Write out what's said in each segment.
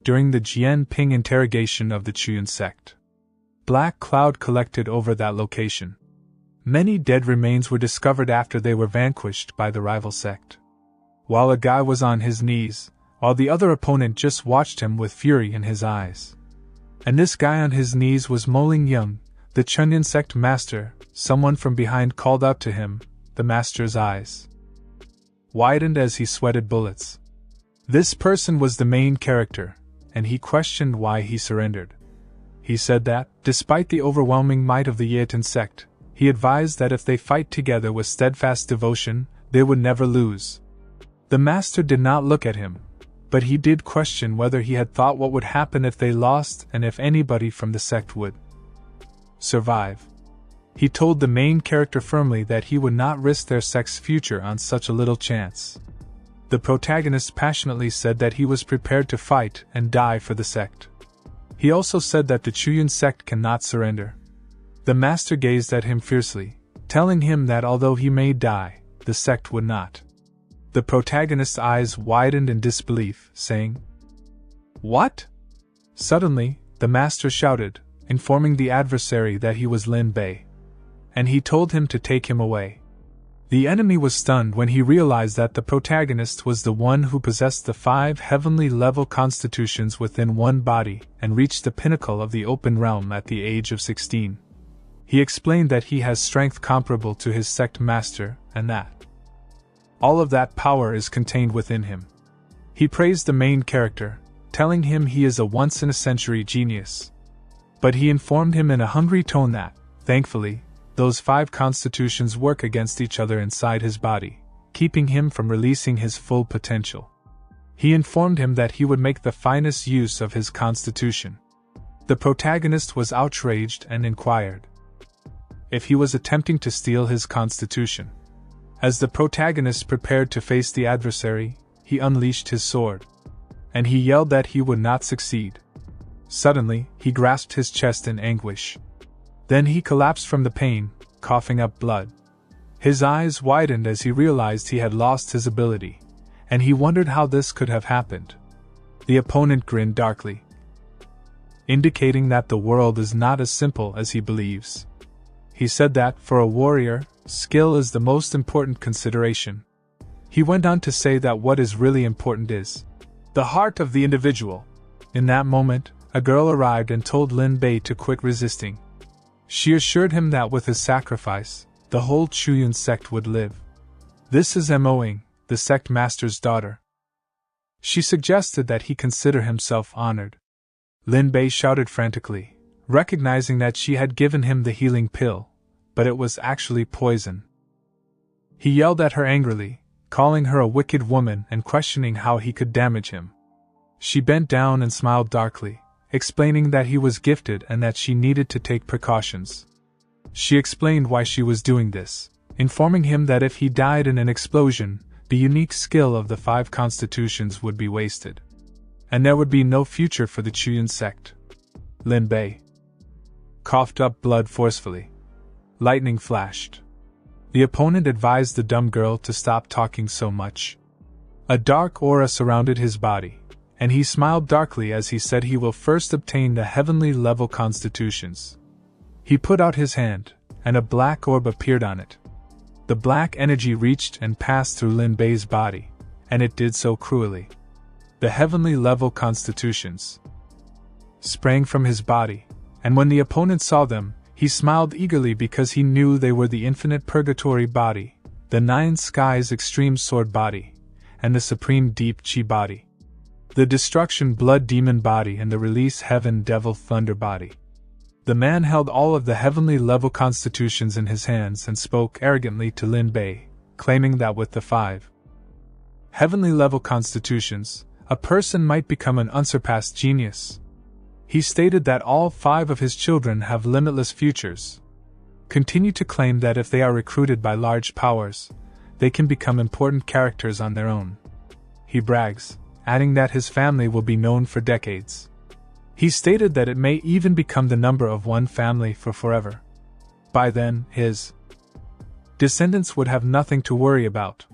during the Jianping interrogation of the Chuyun sect. Black cloud collected over that location. Many dead remains were discovered after they were vanquished by the rival sect. While a guy was on his knees, while the other opponent just watched him with fury in his eyes. And this guy on his knees was Mo Ling-young, the Chunyun sect master. Someone from behind called out to him. The master's eyes widened as he sweated bullets. This person was the main character, and he questioned why he surrendered. He said that, despite the overwhelming might of the Yeatan sect, he advised that if they fight together with steadfast devotion, they would never lose. The master did not look at him, but he did question whether he had thought what would happen if they lost and if anybody from the sect would survive. He told the main character firmly that he would not risk their sect's future on such a little chance. The protagonist passionately said that he was prepared to fight and die for the sect. He also said that the Chuyun sect cannot surrender. The master gazed at him fiercely, telling him that although he may die, the sect would not. The protagonist's eyes widened in disbelief, saying, "What?" Suddenly, the master shouted, informing the adversary that he was Lin Bei. And he told him to take him away. The enemy was stunned when he realized that the protagonist was the one who possessed the 5 heavenly level constitutions within one body and reached the pinnacle of the open realm at the age of 16. He explained that he has strength comparable to his sect master, and that all of that power is contained within him. He praised the main character, telling him he is a once-in-a-century genius. But he informed him in a hungry tone that, thankfully, those 5 constitutions work against each other inside his body, keeping him from releasing his full potential. He informed him that he would make the finest use of his constitution. The protagonist was outraged and inquired if he was attempting to steal his constitution. As the protagonist prepared to face the adversary, he unleashed his sword. And he yelled that he would not succeed. Suddenly, he grasped his chest in anguish. Then he collapsed from the pain, coughing up blood. His eyes widened as he realized he had lost his ability, and he wondered how this could have happened. The opponent grinned darkly, indicating that the world is not as simple as he believes. He said that, for a warrior, skill is the most important consideration. He went on to say that what is really important is the heart of the individual. In that moment, a girl arrived and told Lin Bei to quit resisting. She assured him that with his sacrifice, the whole Chuyun sect would live. This is Moing, the sect master's daughter. She suggested that he consider himself honored. Lin Bei shouted frantically, recognizing that she had given him the healing pill, but it was actually poison. He yelled at her angrily, calling her a wicked woman and questioning how he could damage him. She bent down and smiled darkly, explaining that he was gifted and that she needed to take precautions. She explained why she was doing this, informing him that if he died in an explosion, the unique skill of the 5 constitutions would be wasted, and there would be no future for the Chuyun sect. Lin Bei coughed up blood forcefully. Lightning flashed. The opponent advised the dumb girl to stop talking so much. A dark aura surrounded his body, and he smiled darkly as he said he will first obtain the heavenly level constitutions. He put out his hand, and a black orb appeared on it. The black energy reached and passed through Lin Bei's body, and it did so cruelly. The heavenly level constitutions sprang from his body, and when the opponent saw them, he smiled eagerly because he knew they were the infinite purgatory body, the 9 skies extreme sword body, and the supreme deep chi body, the destruction blood demon body, and the release heaven devil thunder body. The man held all of the heavenly level constitutions in his hands and spoke arrogantly to Lin Bei, claiming that with the 5 heavenly level constitutions, a person might become an unsurpassed genius. He stated that all 5 of his children have limitless futures. Continue to claim that if they are recruited by large powers, they can become important characters on their own. He brags, adding that his family will be known for decades. He stated that it may even become the number of one family for forever. By then, his descendants would have nothing to worry about.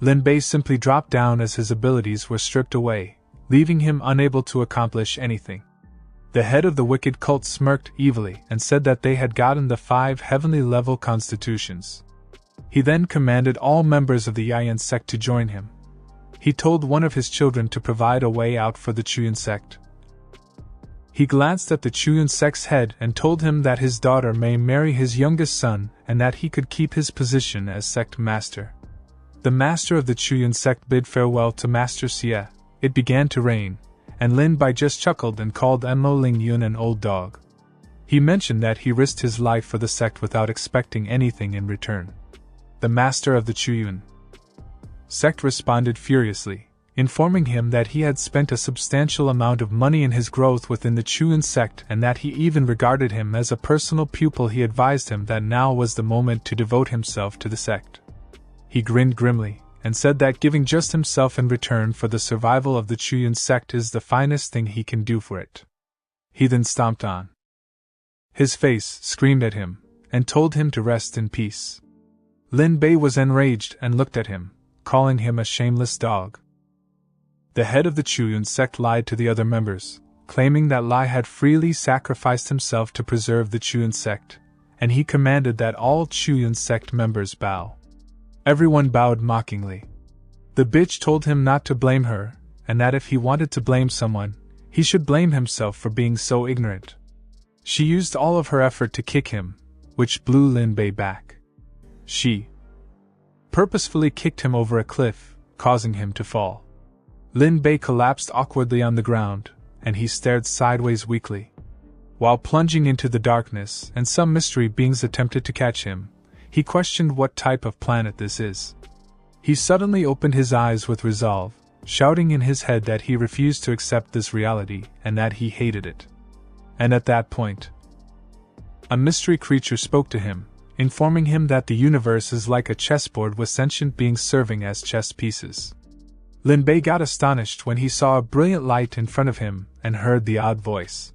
Lin Bei simply dropped down as his abilities were stripped away, leaving him unable to accomplish anything. The head of the wicked cult smirked evilly and said that they had gotten the 5 heavenly-level constitutions. He then commanded all members of the Yayan sect to join him. He told one of his children to provide a way out for the Chuyan sect. He glanced at the Chuyan sect's head and told him that his daughter may marry his youngest son and that he could keep his position as sect master. The master of the Chuyan sect bid farewell to Master Xie. It began to rain, and Lin Bai just chuckled and called Mo Ling Yun an old dog. He mentioned that he risked his life for the sect without expecting anything in return. The master of the Chuyan sect responded furiously, informing him that he had spent a substantial amount of money in his growth within the Chuyan sect and that he even regarded him as a personal pupil. He advised him that now was the moment to devote himself to the sect. He grinned grimly, and said that giving just himself in return for the survival of the Chuyan sect is the finest thing he can do for it. He then stomped on. His face screamed at him, and told him to rest in peace. Lin Bei was enraged and looked at him, calling him a shameless dog. The head of the Chuyan sect lied to the other members, claiming that Lai had freely sacrificed himself to preserve the Chuyan sect, and he commanded that all Chuyan sect members bow. Everyone bowed mockingly. The bitch told him not to blame her, and that if he wanted to blame someone, he should blame himself for being so ignorant. She used all of her effort to kick him, which blew Lin Bei back. She purposefully kicked him over a cliff, causing him to fall. Lin Bei collapsed awkwardly on the ground, and he stared sideways weakly. While plunging into the darkness and some mystery beings attempted to catch him, he questioned what type of planet this is. He suddenly opened his eyes with resolve, shouting in his head that he refused to accept this reality and that he hated it. And at that point, a mystery creature spoke to him, informing him that the universe is like a chessboard with sentient beings serving as chess pieces. Lin Bei got astonished when he saw a brilliant light in front of him and heard the odd voice.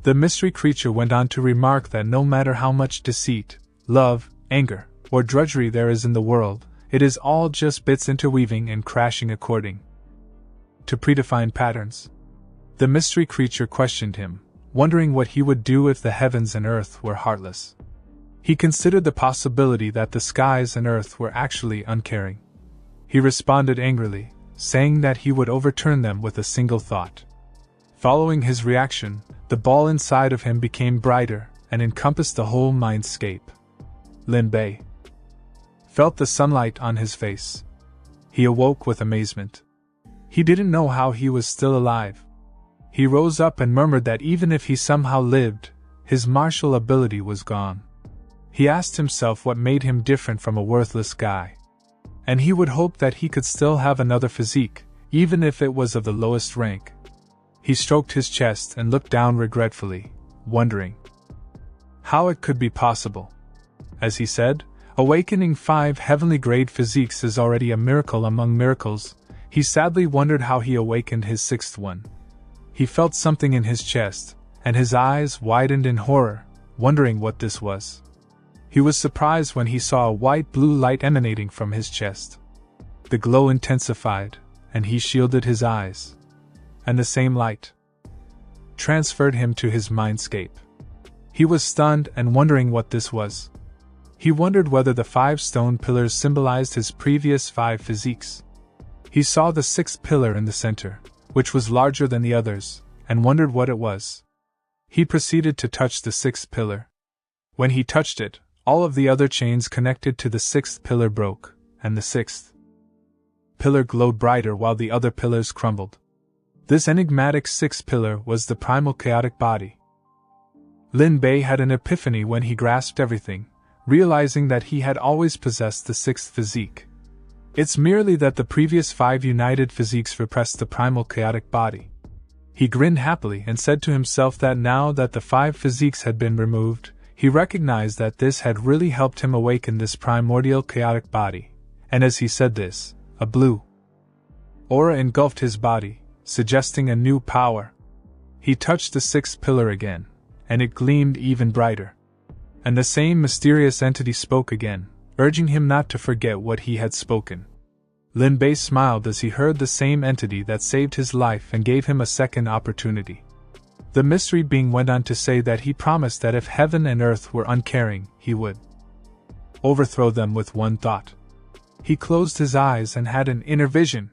The mystery creature went on to remark that no matter how much deceit, love, anger, or drudgery there is in the world, it is all just bits interweaving and crashing according to predefined patterns. The mystery creature questioned him, wondering what he would do if the heavens and earth were heartless. He considered the possibility that the skies and earth were actually uncaring. He responded angrily, saying that he would overturn them with a single thought. Following his reaction, the ball inside of him became brighter and encompassed the whole mindscape. Lin Bei felt the sunlight on his face. He awoke with amazement. He didn't know how he was still alive. He rose up and murmured that even if he somehow lived, his martial ability was gone. He asked himself what made him different from a worthless guy. And he would hope that he could still have another physique, even if it was of the lowest rank. He stroked his chest and looked down regretfully, wondering how it could be possible. As he said, awakening 5 heavenly grade physiques is already a miracle among miracles. He sadly wondered how he awakened his 6th one. He felt something in his chest, and his eyes widened in horror, wondering what this was. He was surprised when he saw a white-blue light emanating from his chest. The glow intensified, and he shielded his eyes. And the same light transferred him to his mindscape. He was stunned and wondering what this was. He wondered whether the 5 stone pillars symbolized his previous 5 physiques. He saw the 6th pillar in the center, which was larger than the others, and wondered what it was. He proceeded to touch the 6th pillar. When he touched it, all of the other chains connected to the 6th pillar broke, and the 6th pillar glowed brighter while the other pillars crumbled. This enigmatic 6th pillar was the primal chaotic body. Lin Bei had an epiphany when he grasped everything, realizing that he had always possessed the 6th physique. It's merely that the previous 5 united physiques repressed the primal chaotic body. He grinned happily and said to himself that now that the 5 physiques had been removed, he recognized that this had really helped him awaken this primordial chaotic body, and as he said this, a blue aura engulfed his body, suggesting a new power. He touched the 6th pillar again, and it gleamed even brighter. And the same mysterious entity spoke again, urging him not to forget what he had spoken. Lin Bei smiled as he heard the same entity that saved his life and gave him a second opportunity. The mystery being went on to say that he promised that if heaven and earth were uncaring, he would overthrow them with one thought. He closed his eyes and had an inner vision.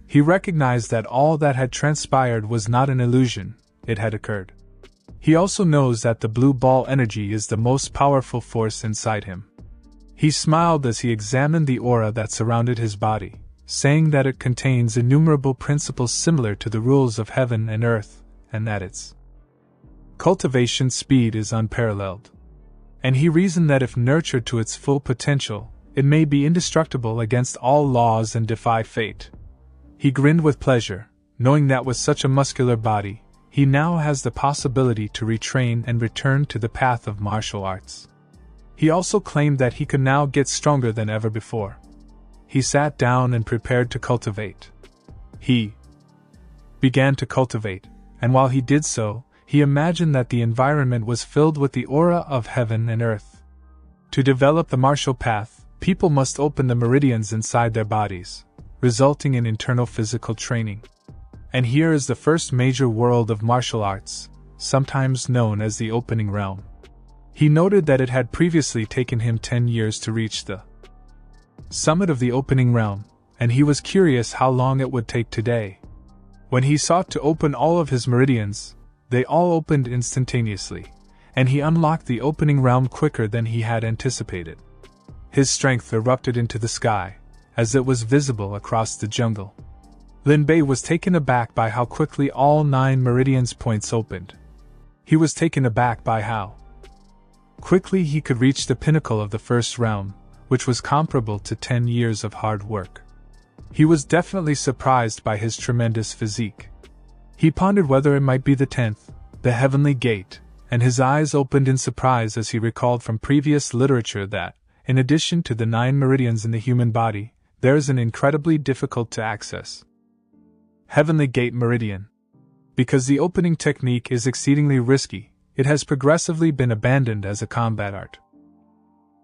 He recognized that all that had transpired was not an illusion, it had occurred. He also knows that the blue ball energy is the most powerful force inside him. He smiled as he examined the aura that surrounded his body, saying that it contains innumerable principles similar to the rules of heaven and earth, and that its cultivation speed is unparalleled. And he reasoned that if nurtured to its full potential, it may be indestructible against all laws and defy fate. He grinned with pleasure, knowing that with such a muscular body, he now has the possibility to retrain and return to the path of martial arts. He also claimed that he could now get stronger than ever before. He sat down and prepared to cultivate. He began to cultivate, and while he did so, he imagined that the environment was filled with the aura of heaven and earth. To develop the martial path, people must open the meridians inside their bodies, resulting in internal physical training. And here is the first major world of martial arts, sometimes known as the opening realm. He noted that it had previously taken him 10 years to reach the summit of the opening realm, and he was curious how long it would take today. When he sought to open all of his meridians, they all opened instantaneously, and he unlocked the opening realm quicker than he had anticipated. His strength erupted into the sky, as it was visible across the jungle. Lin Bei was taken aback by how quickly all 9 meridians points opened. He was taken aback by how quickly he could reach the pinnacle of the first realm, which was comparable to 10 years of hard work. He was definitely surprised by his tremendous physique. He pondered whether it might be the 10th, the heavenly gate, and his eyes opened in surprise as he recalled from previous literature that, in addition to the 9 meridians in the human body, there is an incredibly difficult to access Heavenly Gate Meridian. Because the opening technique is exceedingly risky, it has progressively been abandoned as a combat art.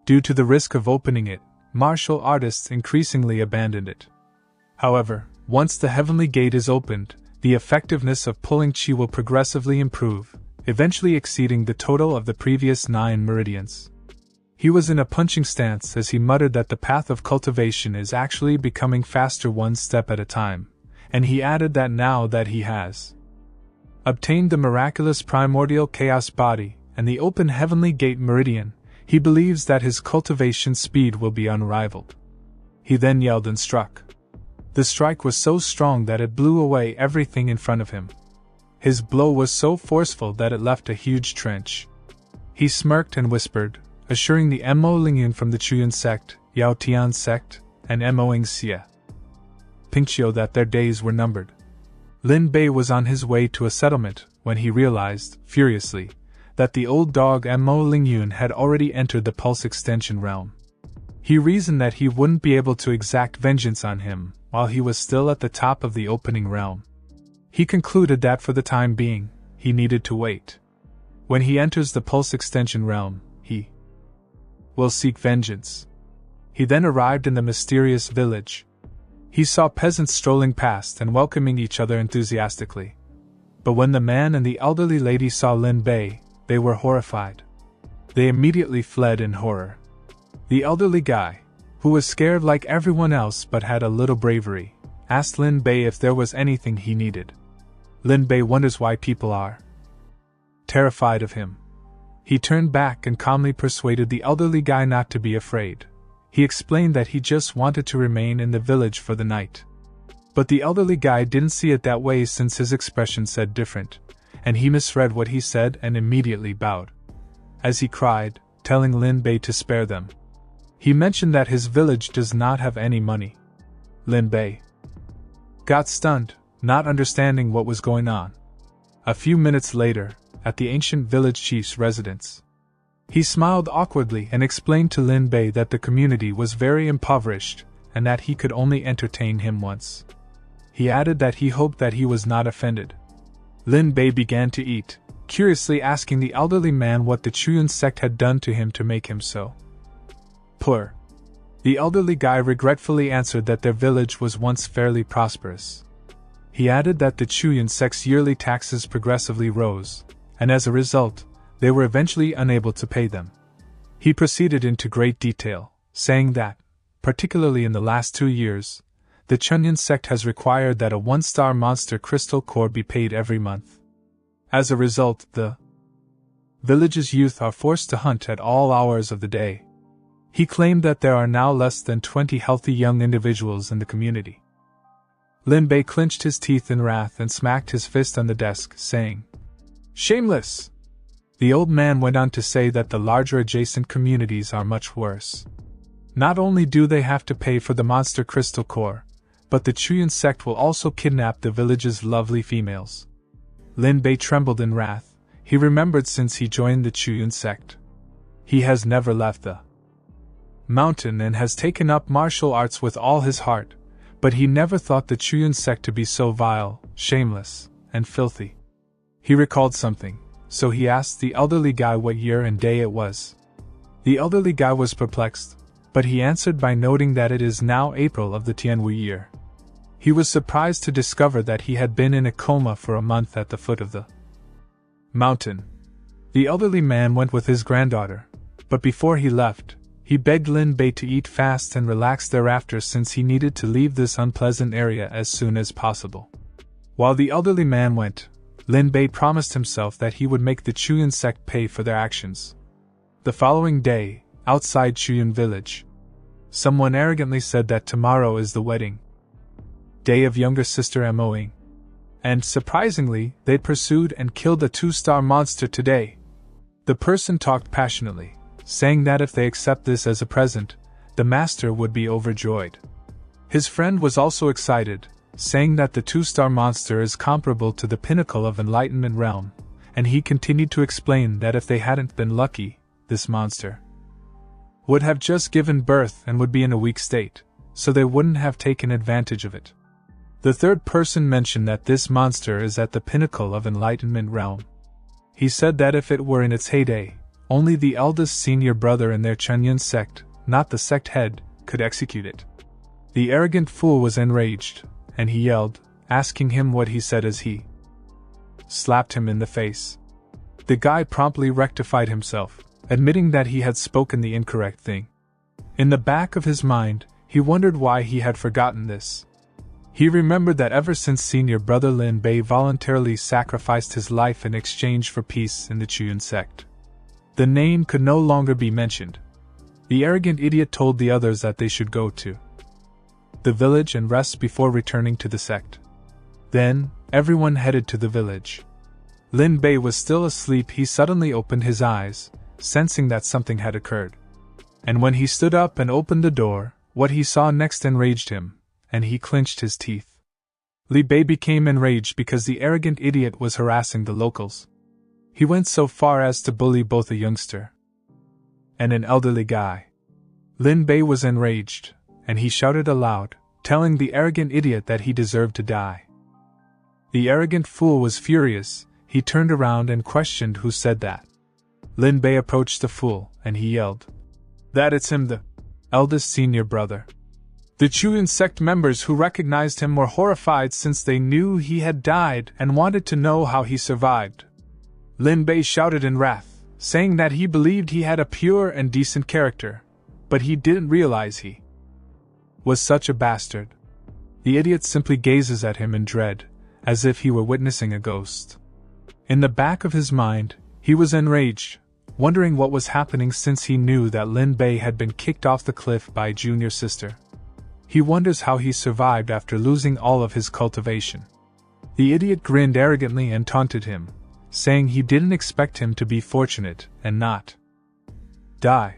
Due to the risk of opening it, martial artists increasingly abandoned it. However, once the Heavenly Gate is opened, the effectiveness of pulling chi will progressively improve, eventually exceeding the total of the previous 9 meridians. He was in a punching stance as he muttered that the path of cultivation is actually becoming faster one step at a time, and he added that now that he has obtained the miraculous primordial chaos body and the open Heavenly Gate meridian, he believes that his cultivation speed will be unrivaled. He then yelled and struck. The strike was so strong that it blew away everything in front of him. His blow was so forceful that it left a huge trench. He smirked and whispered, assuring the Mo Lingyun from the Chuyun sect, Yao Tian sect, and Moing Xie Pingqiu that their days were numbered. Lin Bei was on his way to a settlement when he realized, furiously, that the old dog Mo Lingyun had already entered the pulse extension realm. He reasoned that he wouldn't be able to exact vengeance on him while he was still at the top of the opening realm. He concluded that for the time being, he needed to wait. When he enters the pulse extension realm, he will seek vengeance. He then arrived in the mysterious village. He saw peasants strolling past and welcoming each other enthusiastically. But when the man and the elderly lady saw Lin Bei, they were horrified. They immediately fled in horror. The elderly guy, who was scared like everyone else but had a little bravery, asked Lin Bei if there was anything he needed. Lin Bei wonders why people are terrified of him. He turned back and calmly persuaded the elderly guy not to be afraid. He explained that he just wanted to remain in the village for the night. But the elderly guy didn't see it that way since his expression said different, and he misread what he said and immediately bowed. As he cried, telling Lin Bei to spare them. He mentioned that his village does not have any money. Lin Bei got stunned, not understanding what was going on. A few minutes later, at the ancient village chief's residence, he smiled awkwardly and explained to Lin Bei that the community was very impoverished and that he could only entertain him once. He added that he hoped that he was not offended. Lin Bei began to eat, curiously asking the elderly man what the Chuyun sect had done to him to make him so poor. The elderly guy regretfully answered that their village was once fairly prosperous. He added that the Chuyan sect's yearly taxes progressively rose, and as a result, they were eventually unable to pay them. He proceeded into great detail, saying that, particularly in the last 2 years, the Chuyan sect has required that a 1-star monster crystal core be paid every month. As a result, the village's youth are forced to hunt at all hours of the day. He claimed that there are now less than 20 healthy young individuals in the community. Lin Bei clenched his teeth in wrath and smacked his fist on the desk, saying, "Shameless!" The old man went on to say that the larger adjacent communities are much worse. Not only do they have to pay for the monster crystal core, but the Chuyan sect will also kidnap the village's lovely females. Lin Bei trembled in wrath. He remembered since he joined the Chuyan sect. He has never left the mountain and has taken up martial arts with all his heart, but he never thought the Chuyan sect to be so vile, shameless, and filthy. He recalled something, so he asked the elderly guy what year and day it was. The elderly guy was perplexed, but he answered by noting that it is now April of the Tianwu year. He was surprised to discover that he had been in a coma for a month at the foot of the mountain. The elderly man went with his granddaughter, but before he left, he begged Lin Bei to eat fast and relax thereafter since he needed to leave this unpleasant area as soon as possible. While the elderly man went, Lin Bei promised himself that he would make the Chuyan sect pay for their actions. The following day, outside Chuyan village, someone arrogantly said that tomorrow is the wedding day of younger sister Moing. And surprisingly, they pursued and killed a 2-star monster today. The person talked passionately, saying that if they accept this as a present, the master would be overjoyed. His friend was also excited, saying that the 2-star monster is comparable to the pinnacle of enlightenment realm, and he continued to explain that if they hadn't been lucky, this monster would have just given birth and would be in a weak state, so they wouldn't have taken advantage of it. The third person mentioned that this monster is at the pinnacle of enlightenment realm. He said that if it were in its heyday, only the eldest senior brother in their Chuyan sect, not the sect head, could execute it. The arrogant fool was enraged, and he yelled, asking him what he said as he slapped him in the face. The guy promptly rectified himself, admitting that he had spoken the incorrect thing. In the back of his mind, he wondered why he had forgotten this. He remembered that ever since senior brother Lin Bei voluntarily sacrificed his life in exchange for peace in the Chuyan sect, the name could no longer be mentioned. The arrogant idiot told the others that they should go to the village and rest before returning to the sect. Then, everyone headed to the village. Lin Bei was still asleep. He suddenly opened his eyes, sensing that something had occurred. And when he stood up and opened the door, what he saw next enraged him, and he clenched his teeth. Li Bei became enraged because the arrogant idiot was harassing the locals. He went so far as to bully both a youngster and an elderly guy. Lin Bei was enraged, and he shouted aloud, telling the arrogant idiot that he deserved to die. The arrogant fool was furious. He turned around and questioned who said that. Lin Bei approached the fool, and he yelled, "That it's him, the eldest senior brother." The Chuyan sect members who recognized him were horrified since they knew he had died and wanted to know how he survived. Lin Bei shouted in wrath, saying that he believed he had a pure and decent character, but he didn't realize he was such a bastard. The idiot simply gazes at him in dread, as if he were witnessing a ghost. In the back of his mind, he was enraged, wondering what was happening since he knew that Lin Bei had been kicked off the cliff by a junior sister. He wonders how he survived after losing all of his cultivation. The idiot grinned arrogantly and taunted him, saying he didn't expect him to be fortunate and not die.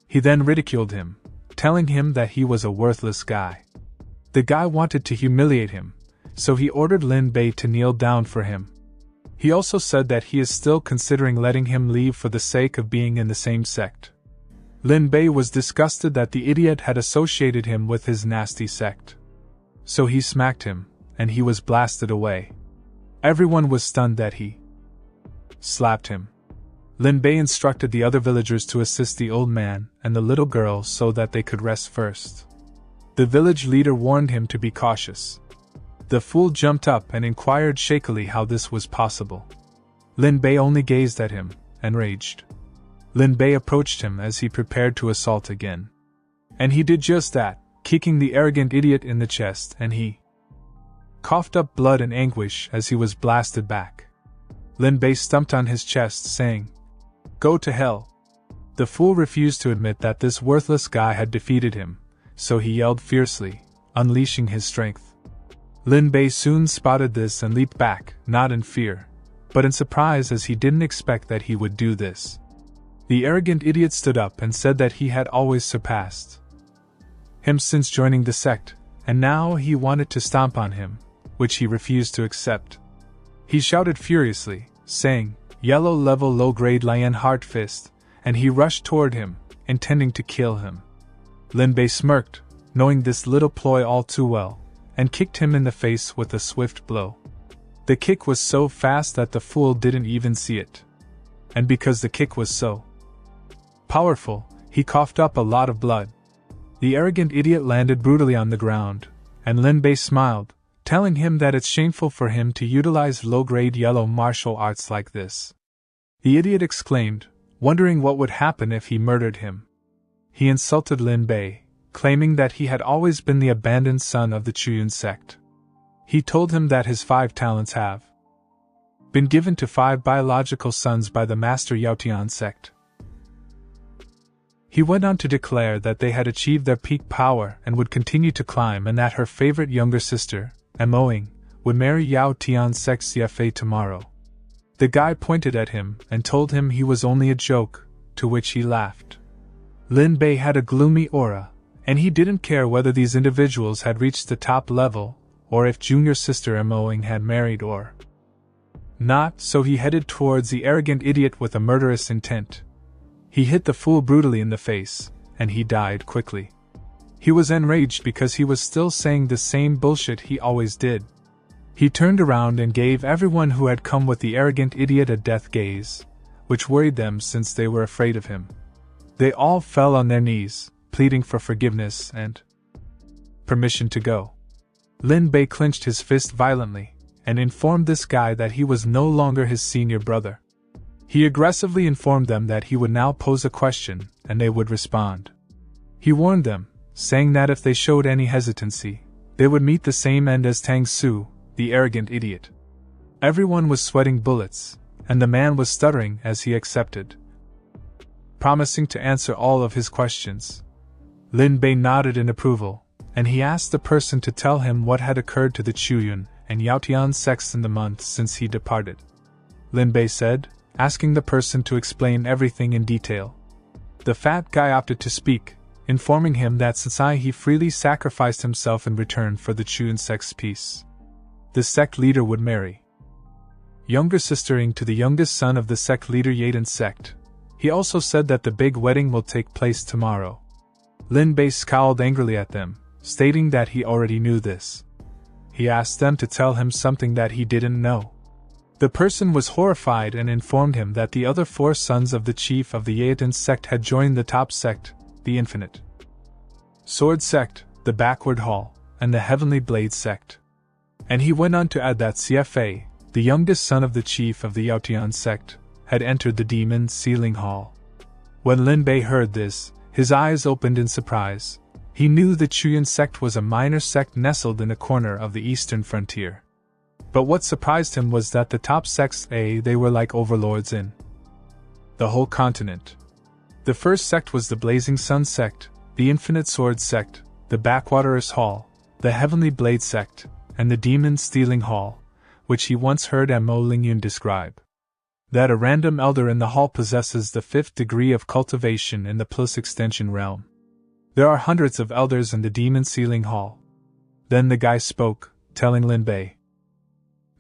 He then ridiculed him, telling him that he was a worthless guy. The guy wanted to humiliate him, so he ordered Lin Bei to kneel down for him. He also said that he is still considering letting him leave for the sake of being in the same sect. Lin Bei was disgusted that the idiot had associated him with his nasty sect. So he smacked him, and he was blasted away. Everyone was stunned that he slapped him. Lin Bei instructed the other villagers to assist the old man and the little girl so that they could rest first. The village leader warned him to be cautious. The fool jumped up and inquired shakily how this was possible. Lin Bei only gazed at him and raged. Lin Bei approached him as he prepared to assault again. And he did just that, kicking the arrogant idiot in the chest, and he coughed up blood in anguish as he was blasted back. Lin Bei stumped on his chest, saying, "Go to hell." The fool refused to admit that this worthless guy had defeated him, so he yelled fiercely, unleashing his strength. Lin Bei soon spotted this and leaped back, not in fear, but in surprise, as he didn't expect that he would do this. The arrogant idiot stood up and said that he had always surpassed him since joining the sect, and now he wanted to stomp on him, which he refused to accept. He shouted furiously, saying, "Yellow level low grade lion heart fist," and he rushed toward him, intending to kill him. Lin Bei smirked, knowing this little ploy all too well, and kicked him in the face with a swift blow. The kick was so fast that the fool didn't even see it. And because the kick was so powerful, he coughed up a lot of blood. The arrogant idiot landed brutally on the ground, and Lin Bei smiled, telling him that it's shameful for him to utilize low-grade yellow martial arts like this. The idiot exclaimed, wondering what would happen if he murdered him. He insulted Lin Bei, claiming that he had always been the abandoned son of the Chuyun sect. He told him that his 5 talents have been given to 5 biological sons by the master Yaotian sect. He went on to declare that they had achieved their peak power and would continue to climb, and that her favorite younger sister, Moing, would marry Yao Tian's sect CFA tomorrow. The guy pointed at him and told him he was only a joke, to which he laughed. Lin Bei had a gloomy aura, and he didn't care whether these individuals had reached the top level, or if junior sister Moing had married or not, so he headed towards the arrogant idiot with a murderous intent. He hit the fool brutally in the face, and he died quickly. He was enraged because he was still saying the same bullshit he always did. He turned around and gave everyone who had come with the arrogant idiot a death gaze, which worried them since they were afraid of him. They all fell on their knees, pleading for forgiveness and permission to go. Lin Bei clenched his fist violently, and informed this guy that he was no longer his senior brother. He aggressively informed them that he would now pose a question, and they would respond. He warned them, saying that if they showed any hesitancy, they would meet the same end as Tang Su, the arrogant idiot. Everyone was sweating bullets, and the man was stuttering as he accepted, promising to answer all of his questions. Lin Bei nodded in approval, and he asked the person to tell him what had occurred to the Chuyun and Yaotian sects in the month since he departed. Lin Bei said, asking the person to explain everything in detail. The fat guy opted to speak, informing him that since he freely sacrificed himself in return for the Chuyun sect's peace, the sect leader would marry younger sister to the youngest son of the sect leader Yaden's sect. He also said that the big wedding will take place tomorrow. Lin Bei scowled angrily at them, stating that he already knew this. He asked them to tell him something that he didn't know. The person was horrified and informed him that the other 4 sons of the chief of the Yaden sect had joined the top sect, the Infinite Sword sect, the Backward Hall, and the Heavenly Blade sect. And he went on to add that CFA, the youngest son of the chief of the Yaotian sect, had entered the Demon Sealing Hall. When Lin Bei heard this, his eyes opened in surprise. He knew the Chuyun sect was a minor sect nestled in a corner of the eastern frontier. But what surprised him was that the top sects, they were like overlords in the whole continent. The first sect was the Blazing Sun sect, the Infinite Sword sect, the Backwaterers Hall, the Heavenly Blade sect, and the Demon Stealing Hall, which he once heard Mo Lingyun describe. That a random elder in the hall possesses the 5th degree of cultivation in the plus extension realm. There are hundreds of elders in the Demon Sealing Hall. Then the guy spoke, telling Lin Bei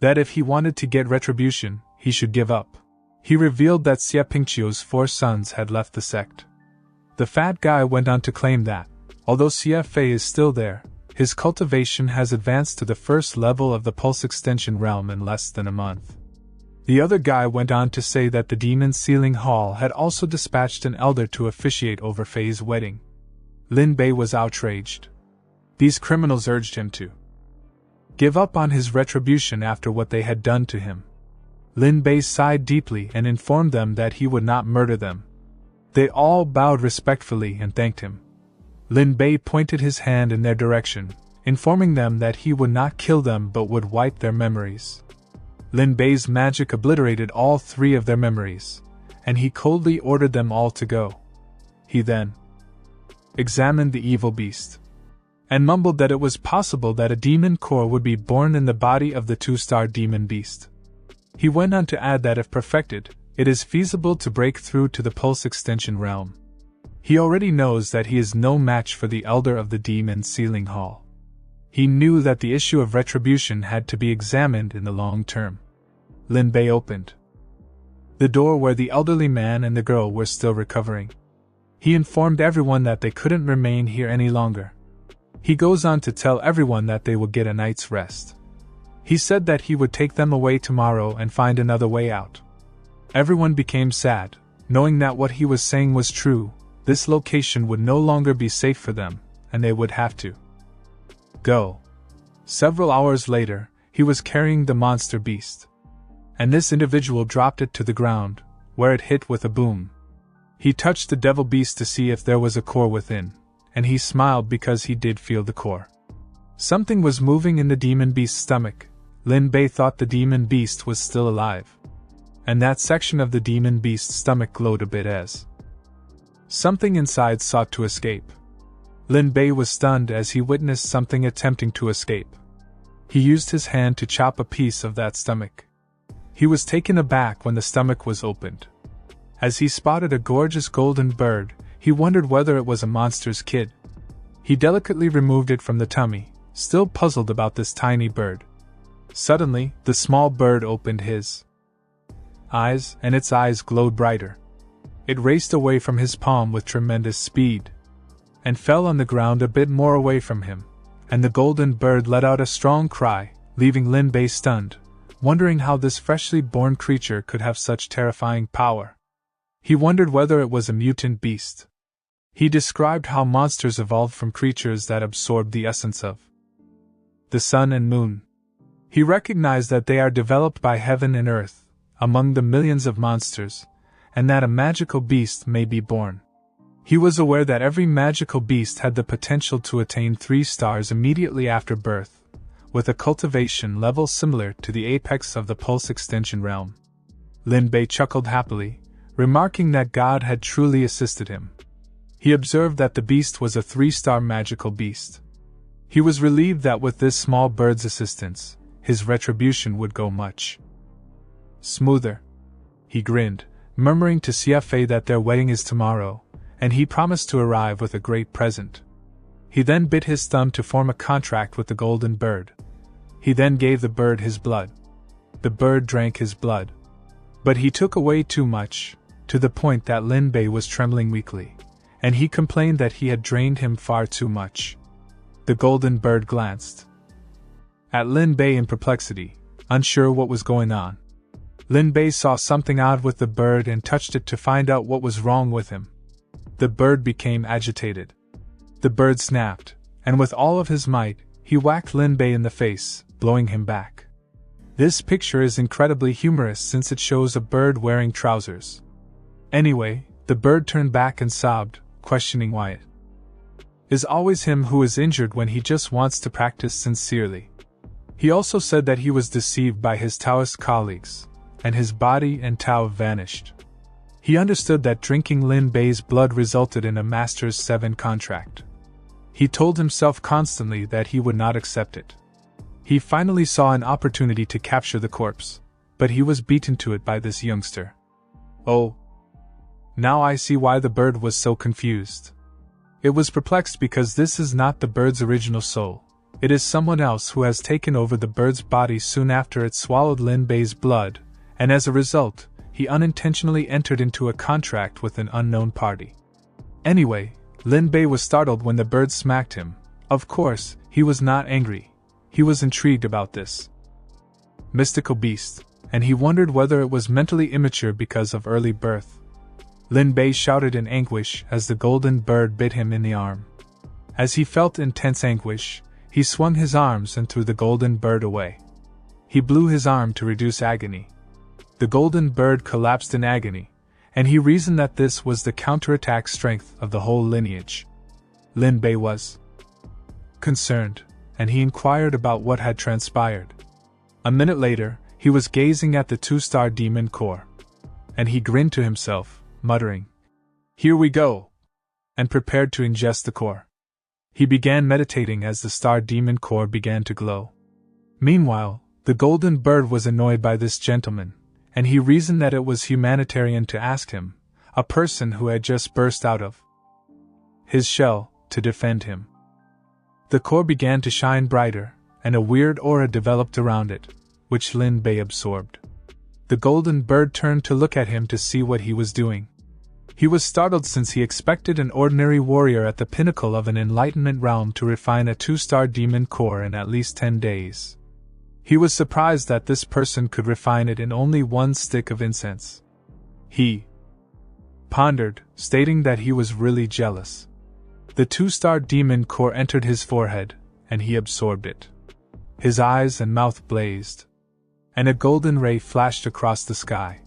that if he wanted to get retribution, he should give up. He revealed that Xie Pingqiu's 4 sons had left the sect. The fat guy went on to claim that, although Xie Fei is still there, his cultivation has advanced to the 1st level of the pulse extension realm in less than a month. The other guy went on to say that the demon sealing hall had also dispatched an elder to officiate over Fei's wedding. Lin Bei was outraged. These criminals urged him to give up on his retribution after what they had done to him. Lin Bei sighed deeply and informed them that he would not murder them. They all bowed respectfully and thanked him. Lin Bei pointed his hand in their direction, informing them that he would not kill them but would wipe their memories. Lin Bei's magic obliterated all 3 of their memories, and he coldly ordered them all to go. He then examined the evil beast, and mumbled that it was possible that a demon core would be born in the body of the 2-star demon beast. He went on to add that if perfected, it is feasible to break through to the pulse extension realm. He already knows that he is no match for the elder of the demon sealing hall. He knew that the issue of retribution had to be examined in the long term. Lin Bei opened the door where the elderly man and the girl were still recovering. He informed everyone that they couldn't remain here any longer. He goes on to tell everyone that they will get a night's rest. He said that he would take them away tomorrow and find another way out. Everyone became sad, knowing that what he was saying was true. This location would no longer be safe for them, and they would have to go. Several hours later, he was carrying the monster beast, and this individual dropped it to the ground, where it hit with a boom. He touched the devil beast to see if there was a core within, and he smiled because he did feel the core. Something was moving in the demon beast's stomach. Lin Bei thought the demon beast was still alive, and that section of the demon beast's stomach glowed a bit as something inside sought to escape. Lin Bei was stunned as he witnessed something attempting to escape. He used his hand to chop a piece of that stomach. He was taken aback when the stomach was opened. As he spotted a gorgeous golden bird, he wondered whether it was a monster's kid. He delicately removed it from the tummy, still puzzled about this tiny bird. Suddenly, the small bird opened his eyes, and its eyes glowed brighter. It raced away from his palm with tremendous speed, and fell on the ground a bit more away from him, and the golden bird let out a strong cry, leaving Lin Bei stunned, wondering how this freshly born creature could have such terrifying power. He wondered whether it was a mutant beast. He described how monsters evolved from creatures that absorbed the essence of the sun and moon. He recognized that they are developed by heaven and earth, among the millions of monsters, and that a magical beast may be born. He was aware that every magical beast had the potential to attain 3 stars immediately after birth, with a cultivation level similar to the apex of the pulse extension realm. Lin Bei chuckled happily, remarking that God had truly assisted him. He observed that the beast was a 3-star magical beast. He was relieved that with this small bird's assistance, his retribution would go much smoother. He grinned, murmuring to Xia Fei that their wedding is tomorrow, and he promised to arrive with a great present. He then bit his thumb to form a contract with the golden bird. He then gave the bird his blood. The bird drank his blood. But he took away too much, to the point that Lin Bei was trembling weakly, and he complained that he had drained him far too much. The golden bird glanced at Lin Bei in perplexity, unsure what was going on. Lin Bei saw something odd with the bird and touched it to find out what was wrong with him. The bird became agitated. The bird snapped, and with all of his might, he whacked Lin Bei in the face, blowing him back. This picture is incredibly humorous since it shows a bird wearing trousers. Anyway, the bird turned back and sobbed, questioning why it is always him who is injured when he just wants to practice sincerely. He also said that he was deceived by his Taoist colleagues, and his body and Tao vanished. He understood that drinking Lin Bei's blood resulted in a Master's 7 contract. He told himself constantly that he would not accept it. He finally saw an opportunity to capture the corpse, but he was beaten to it by this youngster. Oh. Now I see why the bird was so confused. It was perplexed because this is not the bird's original soul. It is someone else who has taken over the bird's body soon after it swallowed Lin Bei's blood, and as a result, he unintentionally entered into a contract with an unknown party. Anyway, Lin Bei was startled when the bird smacked him. Of course, he was not angry. He was intrigued about this mystical beast, and he wondered whether it was mentally immature because of early birth. Lin Bei shouted in anguish as the golden bird bit him in the arm. As he felt intense anguish, he swung his arms and threw the golden bird away. He blew his arm to reduce agony. The golden bird collapsed in agony, and he reasoned that this was the counterattack strength of the whole lineage. Lin Bei was concerned, and he inquired about what had transpired. A minute later, he was gazing at the 2-star demon core, and he grinned to himself, muttering, "Here we go," and prepared to ingest the core. He began meditating as the star demon core began to glow. Meanwhile, the golden bird was annoyed by this gentleman, and he reasoned that it was humanitarian to ask him, a person who had just burst out of his shell, to defend him. The core began to shine brighter, and a weird aura developed around it, which Lin Bei absorbed. The golden bird turned to look at him to see what he was doing. He was startled since he expected an ordinary warrior at the pinnacle of an enlightenment realm to refine a 2-star demon core in at least 10 days. He was surprised that this person could refine it in only 1 stick of incense. He pondered, stating that he was really jealous. The 2-star demon core entered his forehead, and he absorbed it. His eyes and mouth blazed, and a golden ray flashed across the sky.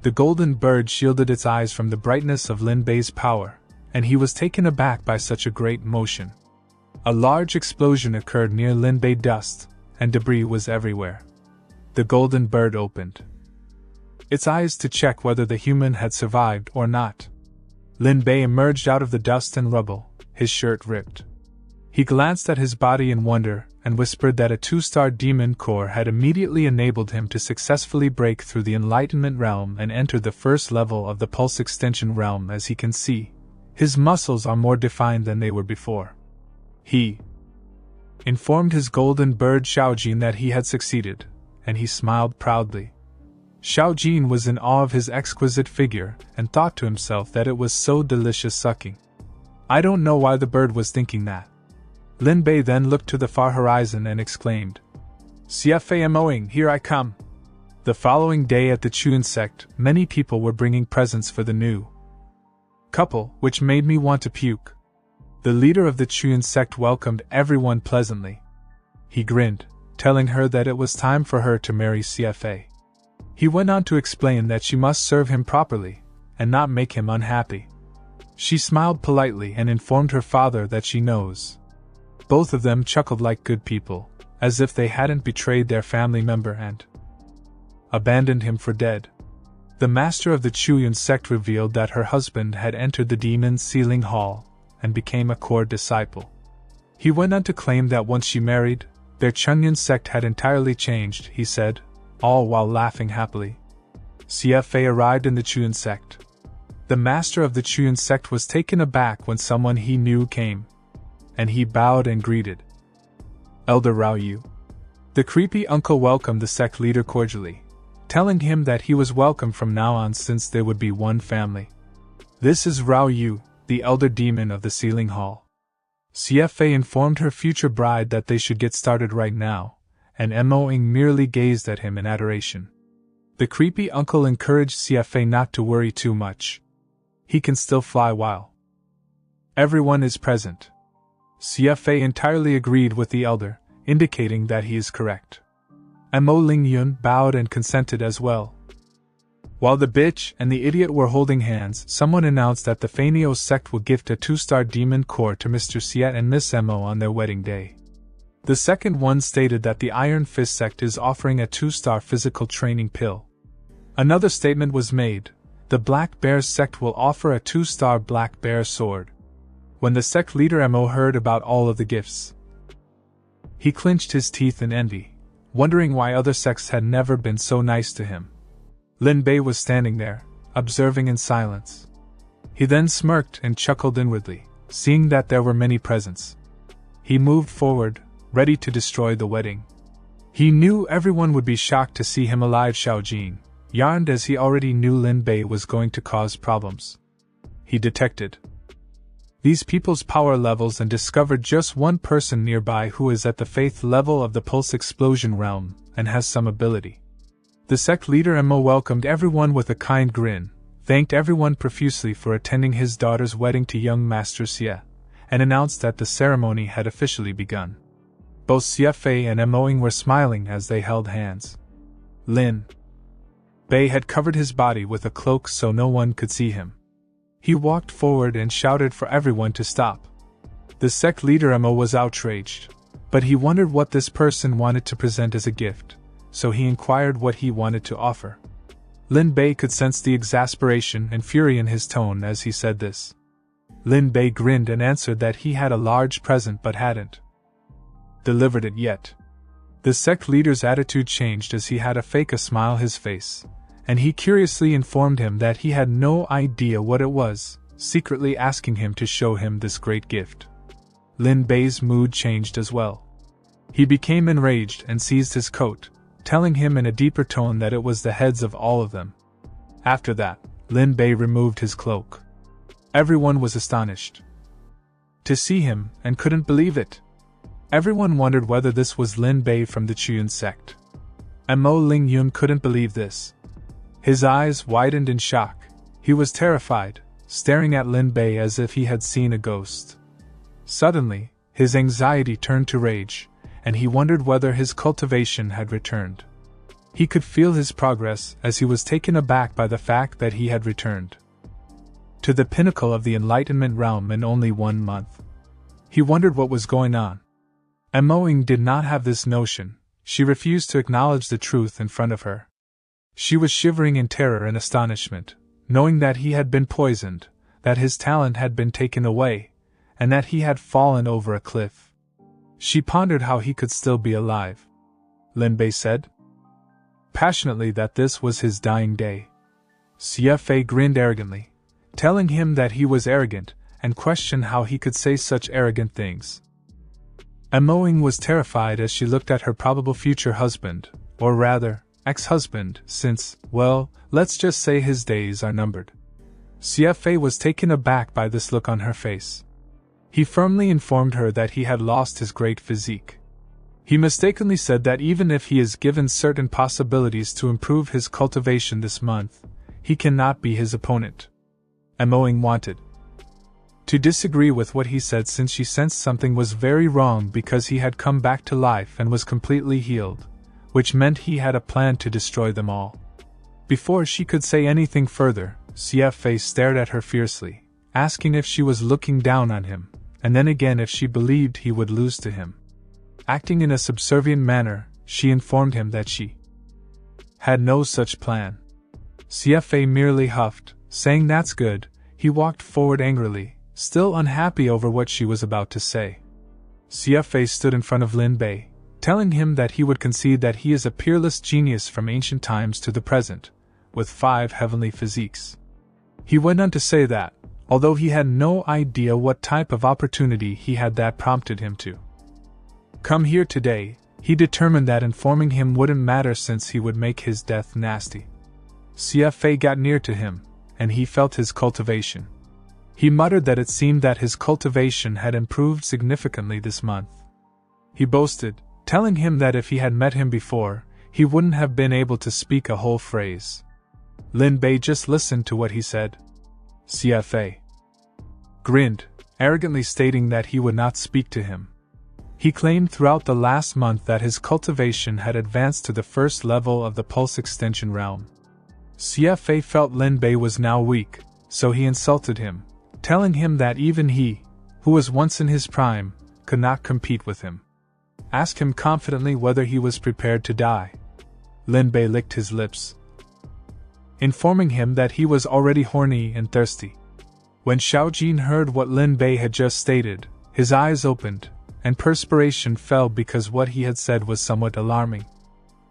The golden bird shielded its eyes from the brightness of Lin Bei's power, and he was taken aback by such a great motion. A large explosion occurred near Lin Bei. Dust and debris was everywhere. The golden bird opened its eyes to check whether the human had survived or not. Lin Bei emerged out of the dust and rubble, his shirt ripped. He glanced at his body in wonder and whispered that a 2-star demon core had immediately enabled him to successfully break through the enlightenment realm and enter the first level of the pulse extension realm. As he can see, his muscles are more defined than they were before. He informed his golden bird Xiaojin that he had succeeded, and he smiled proudly. Xiaojin was in awe of his exquisite figure and thought to himself that it was so delicious sucking. I don't know why the bird was thinking that. Lin Bei then looked to the far horizon and exclaimed, "CFAMOing, here I come." The following day at the Chuan sect, many people were bringing presents for the new couple, which made me want to puke. The leader of the Chuan sect welcomed everyone pleasantly. He grinned, telling her that it was time for her to marry CFA. He went on to explain that she must serve him properly, and not make him unhappy. She smiled politely and informed her father that she knows. Both of them chuckled like good people, as if they hadn't betrayed their family member and abandoned him for dead. The master of the Chuan sect revealed that her husband had entered the demon's sealing hall and became a core disciple. He went on to claim that once she married, their Chunyan sect had entirely changed, he said, all while laughing happily. CFA arrived in the Chuan sect. The master of the Chuan sect was taken aback when someone he knew came, and he bowed and greeted Elder Rao Yu. The creepy uncle welcomed the sect leader cordially, telling him that he was welcome from now on since they would be one family. This is Rao Yu, the elder demon of the sealing hall. CFA informed her future bride that they should get started right now, and Mo-ing merely gazed at him in adoration. The creepy uncle encouraged CFA not to worry too much. He can still fly while everyone is present. CFA entirely agreed with the elder, indicating that he is correct. Mo Ling Yun bowed and consented as well. While the bitch and the idiot were holding hands, someone announced that the Fanio sect will gift a 2-star demon core to Mr. Siet and Miss Mo on their wedding day. The second one stated that the Iron Fist sect is offering a 2-star physical training pill. Another statement was made: the Black Bear sect will offer a 2-star Black Bear sword. When the sect leader Mo heard about all of the gifts, he clenched his teeth in envy, wondering why other sects had never been so nice to him. Lin Bei was standing there, observing in silence. He then smirked and chuckled inwardly, seeing that there were many presents. He moved forward, ready to destroy the wedding. He knew everyone would be shocked to see him alive. Xiaojin yarned as he already knew Lin Bei was going to cause problems. He detected these people's power levels and discovered just one person nearby who is at the faith level of the pulse explosion realm and has some ability. The sect leader Mo welcomed everyone with a kind grin, thanked everyone profusely for attending his daughter's wedding to young Master Xie, and announced that the ceremony had officially begun. Both Xie Fei and Moing were smiling as they held hands. Lin Bei had covered his body with a cloak so no one could see him. He walked forward and shouted for everyone to stop. The sect leader Mo was outraged, but he wondered what this person wanted to present as a gift, so he inquired what he wanted to offer. Lin Bei could sense the exasperation and fury in his tone as he said this. Lin Bei grinned and answered that he had a large present but hadn't delivered it yet. The sect leader's attitude changed as he had a fake smile his face, and he curiously informed him that he had no idea what it was, secretly asking him to show him this great gift. Lin Bei's mood changed as well. He became enraged and seized his coat, telling him in a deeper tone that it was the heads of all of them. After that, Lin Bei removed his cloak. Everyone was astonished to see him and couldn't believe it. Everyone wondered whether this was Lin Bei from the Chuyun sect. Mo Ling Yun couldn't believe this. His eyes widened in shock. He was terrified, staring at Lin Bei as if he had seen a ghost. Suddenly, his anxiety turned to rage, and he wondered whether his cultivation had returned. He could feel his progress as he was taken aback by the fact that he had returned to the pinnacle of the enlightenment realm in only 1 month. He wondered what was going on. Moing did not have this notion. She refused to acknowledge the truth in front of her. She was shivering in terror and astonishment, knowing that he had been poisoned, that his talent had been taken away, and that he had fallen over a cliff. She pondered how he could still be alive. Lin Bei said passionately that this was his dying day. Xie Fei grinned arrogantly, telling him that he was arrogant, and questioned how he could say such arrogant things. Moing was terrified as she looked at her probable future husband, or rather, ex-husband, since, well, let's just say his days are numbered. Xie Fei was taken aback by this look on her face. He firmly informed her that he had lost his great physique. He mistakenly said that even if he is given certain possibilities to improve his cultivation this month, he cannot be his opponent. Moing wanted to disagree with what he said since she sensed something was very wrong because he had come back to life and was completely healed, which meant he had a plan to destroy them all. Before she could say anything further, Xie Fei stared at her fiercely, asking if she was looking down on him, and then again if she believed he would lose to him. Acting in a subservient manner, she informed him that she had no such plan. Xie Fei merely huffed, saying that's good. He walked forward angrily, still unhappy over what she was about to say. Xie Fei stood in front of Lin Bei, telling him that he would concede that he is a peerless genius from ancient times to the present, with 5 heavenly physiques. He went on to say that, although he had no idea what type of opportunity he had that prompted him to come here today, he determined that informing him wouldn't matter since he would make his death nasty. Xie Fei got near to him, and he felt his cultivation. He muttered that it seemed that his cultivation had improved significantly this month. He boasted, telling him that if he had met him before, he wouldn't have been able to speak a whole phrase. Lin Bei just listened to what he said. Xie Fei grinned, arrogantly stating that he would not speak to him. He claimed throughout the last month that his cultivation had advanced to the first level of the pulse extension realm. Xie Fei felt Lin Bei was now weak, so he insulted him, telling him that even he, who was once in his prime, could not compete with him. Asked him confidently whether he was prepared to die. Lin Bei licked his lips, informing him that he was already horny and thirsty. When Xiao Jin heard what Lin Bei had just stated, his eyes opened, and perspiration fell because what he had said was somewhat alarming.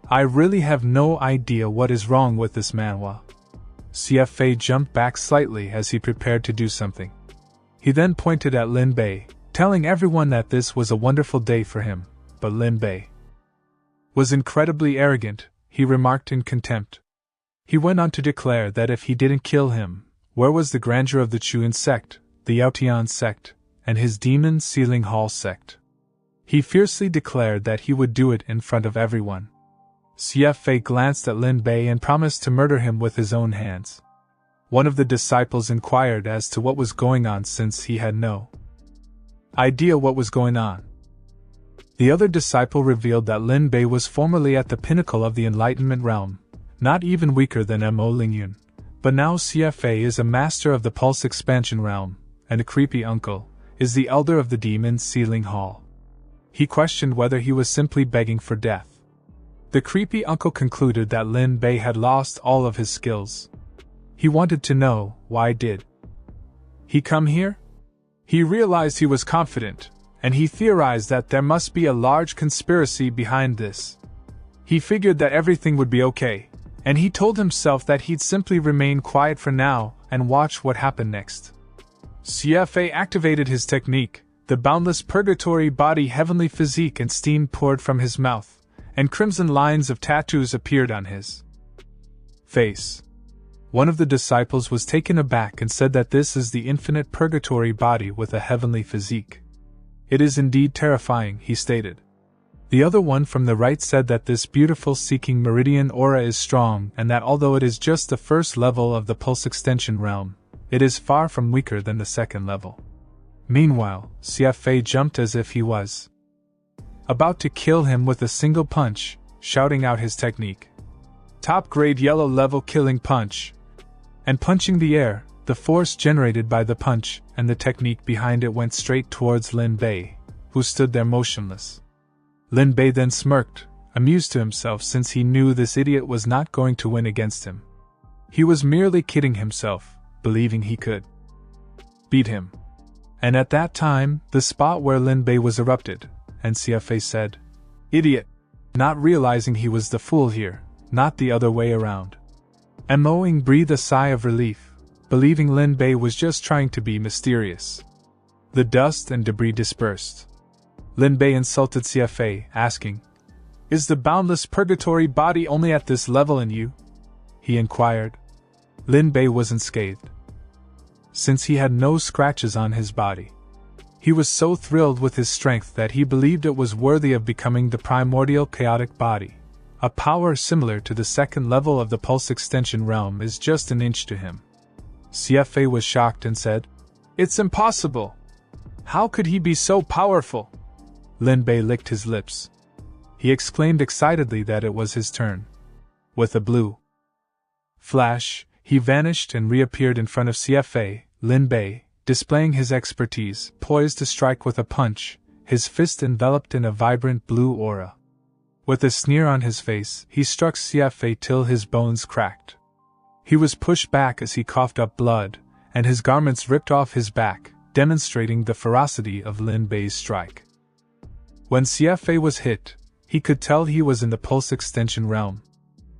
I really have no idea what is wrong with this manhwa. Xie Fei jumped back slightly as he prepared to do something. He then pointed at Lin Bei, telling everyone that this was a wonderful day for him, but Lin Bei was incredibly arrogant, he remarked in contempt. He went on to declare that if he didn't kill him, where was the grandeur of the Chuyun sect, the Yaotian sect, and his demon Sealing Hall sect? He fiercely declared that he would do it in front of everyone. CFA glanced at Lin Bei and promised to murder him with his own hands. One of the disciples inquired as to what was going on since he had no idea what was going on. The other disciple revealed that Lin Bei was formerly at the pinnacle of the Enlightenment realm, not even weaker than Mo Lingyun, but now CFA is a master of the Pulse Expansion realm, and a creepy uncle is the elder of the Demon's Sealing Hall. He questioned whether he was simply begging for death. The creepy uncle concluded that Lin Bei had lost all of his skills. He wanted to know, why did he come here? He realized he was confident, and he theorized that there must be a large conspiracy behind this. He figured that everything would be okay, and he told himself that he'd simply remain quiet for now and watch what happened next. CFA activated his technique. The boundless purgatory body heavenly physique and steam poured from his mouth, and crimson lines of tattoos appeared on his face. One of the disciples was taken aback and said that this is the infinite purgatory body with a heavenly physique. It is indeed terrifying, he stated. The other one from the right said that this beautiful seeking meridian aura is strong and that although it is just the first level of the pulse extension realm, it is far from weaker than the second level. Meanwhile, CFA jumped as if he was about to kill him with a single punch, shouting out his technique. Top-grade yellow level killing punch. And punching the air, the force generated by the punch and the technique behind it went straight towards Lin Bei, who stood there motionless. Lin Bei then smirked, amused to himself since he knew this idiot was not going to win against him. He was merely kidding himself, believing he could beat him. And at that time, the spot where Lin Bei was erupted, and CFA said, "Idiot," not realizing he was the fool here, not the other way around. Moing breathed a sigh of relief, believing Lin Bei was just trying to be mysterious. The dust and debris dispersed. Lin Bei insulted CFA, asking, "Is the boundless purgatory body only at this level in you?" he inquired. Lin Bei was unscathed, since he had no scratches on his body. He was so thrilled with his strength that he believed it was worthy of becoming the primordial chaotic body. A power similar to the second level of the pulse extension realm is just an inch to him. CFA was shocked and said, "It's impossible! How could he be so powerful?" Lin Bei licked his lips. He exclaimed excitedly that it was his turn. With a blue flash, he vanished and reappeared in front of CFA, Lin Bei, displaying his expertise, poised to strike with a punch, his fist enveloped in a vibrant blue aura. With a sneer on his face, he struck CFA till his bones cracked. He was pushed back as he coughed up blood, and his garments ripped off his back, demonstrating the ferocity of Lin Bei's strike. When CFA was hit, he could tell he was in the pulse extension realm.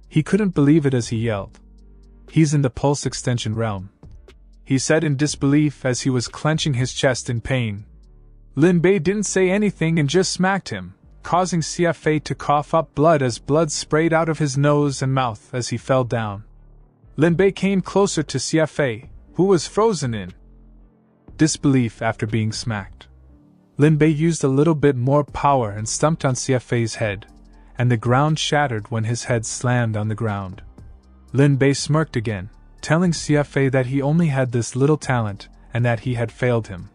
He couldn't believe it as he yelled, "He's in the pulse extension realm," he said in disbelief as he was clenching his chest in pain. Lin Bei didn't say anything and just smacked him, causing CFA to cough up blood as blood sprayed out of his nose and mouth as he fell down. Lin Bei came closer to CFA, who was frozen in disbelief after being smacked. Lin Bei used a little bit more power and stumped on CFA's head, and the ground shattered when his head slammed on the ground. Lin Bei smirked again, telling CFA that he only had this little talent and that he had failed him.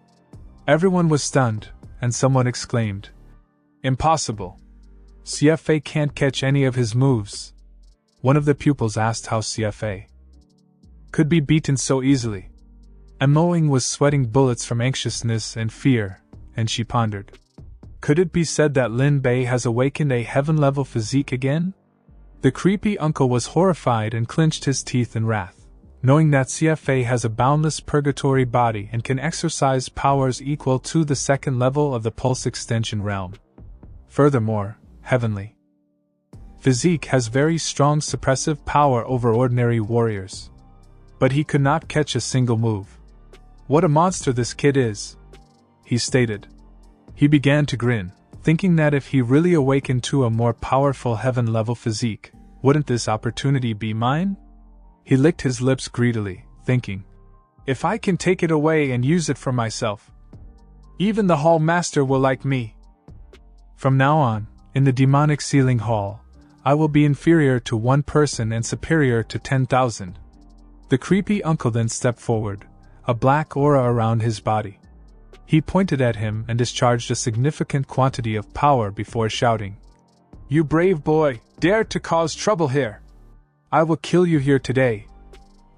Everyone was stunned, and someone exclaimed, "Impossible! CFA can't catch any of his moves." One of the pupils asked how CFA could be beaten so easily. Moing was sweating bullets from anxiousness and fear, and she pondered. Could it be said that Lin Bei has awakened a heaven-level physique again? The creepy uncle was horrified and clenched his teeth in wrath, knowing that CFA has a boundless purgatory body and can exercise powers equal to the second level of the pulse extension realm. Furthermore, heavenly physique has very strong suppressive power over ordinary warriors. But he could not catch a single move. "What a monster this kid is," he stated. He began to grin, thinking that if he really awakened to a more powerful heaven-level physique, wouldn't this opportunity be mine? He licked his lips greedily, thinking, "If I can take it away and use it for myself, even the Hall Master will like me." From now on, in the demonic sealing hall, I will be inferior to one person and superior to 10,000. The creepy uncle then stepped forward, a black aura around his body. He pointed at him and discharged a significant quantity of power before shouting, "You brave boy, dare to cause trouble here! I will kill you here today."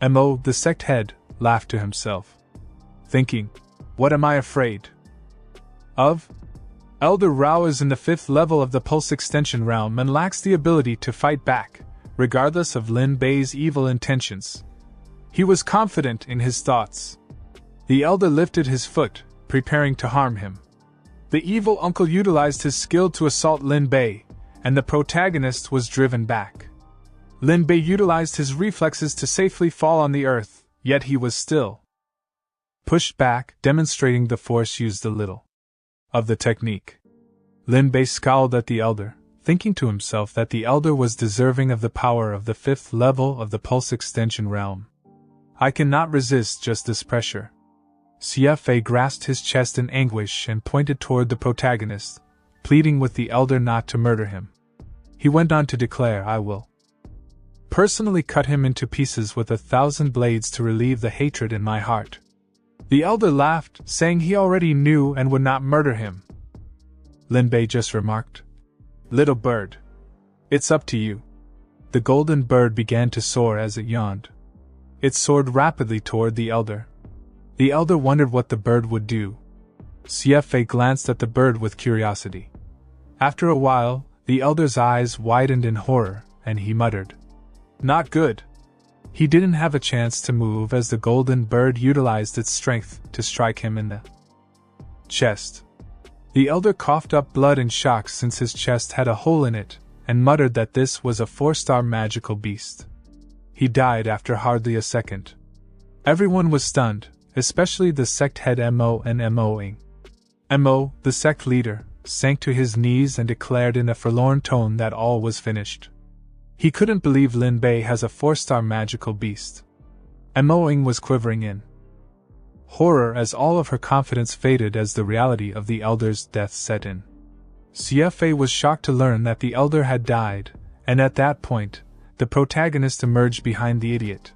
Mo, the sect head, laughed to himself, thinking, "What am I afraid of? Elder Rao is in the 5th level of the pulse extension realm and lacks the ability to fight back, regardless of Lin Bei's evil intentions." He was confident in his thoughts. The elder lifted his foot, preparing to harm him. The evil uncle utilized his skill to assault Lin Bei, and the protagonist was driven back. Lin Bei utilized his reflexes to safely fall on the earth, yet he was still pushed back, demonstrating the force used a little of the technique. Lin Bei scowled at the elder, thinking to himself that the elder was deserving of the power of the 5th level of the pulse extension realm. I cannot resist just this pressure. CFA grasped his chest in anguish and pointed toward the protagonist, pleading with the elder not to murder him. He went on to declare, "I will personally cut him into pieces with 1,000 blades to relieve the hatred in my heart." The elder laughed, saying he already knew and would not murder him. Lin Bei just remarked, "Little bird, it's up to you." The golden bird began to soar as it yawned. It soared rapidly toward the elder. The elder wondered what the bird would do. CFA glanced at the bird with curiosity. After a while, the elder's eyes widened in horror, and he muttered, "Not good." He didn't have a chance to move as the golden bird utilized its strength to strike him in the chest. The elder coughed up blood in shock since his chest had a hole in it, and muttered that this was a 4-star magical beast. He died after hardly a second. Everyone was stunned, especially the sect head Mo and Moing. Mo, the sect leader, sank to his knees and declared in a forlorn tone that all was finished. He couldn't believe Lin Bei has a 4-star magical beast. Moing was quivering in horror as all of her confidence faded as the reality of the elder's death set in. CFA was shocked to learn that the elder had died, and at that point, the protagonist emerged behind the idiot.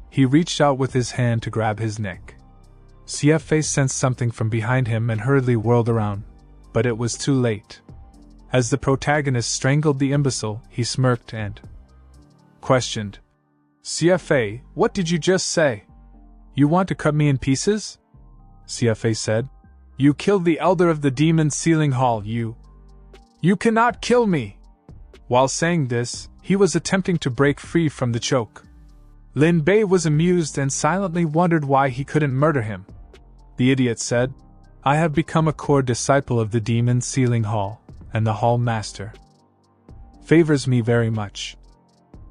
He reached out with his hand to grab his neck. CFA sensed something from behind him and hurriedly whirled around, but it was too late. As the protagonist strangled the imbecile, he smirked and questioned, "CFA, what did you just say? You want to cut me in pieces?" CFA said, "You killed the elder of the demon sealing hall, you cannot kill me!" While saying this, he was attempting to break free from the choke. Lin Bei was amused and silently wondered why he couldn't murder him. The idiot said, "I have become a core disciple of the demon sealing hall, and the hall master favors me very much.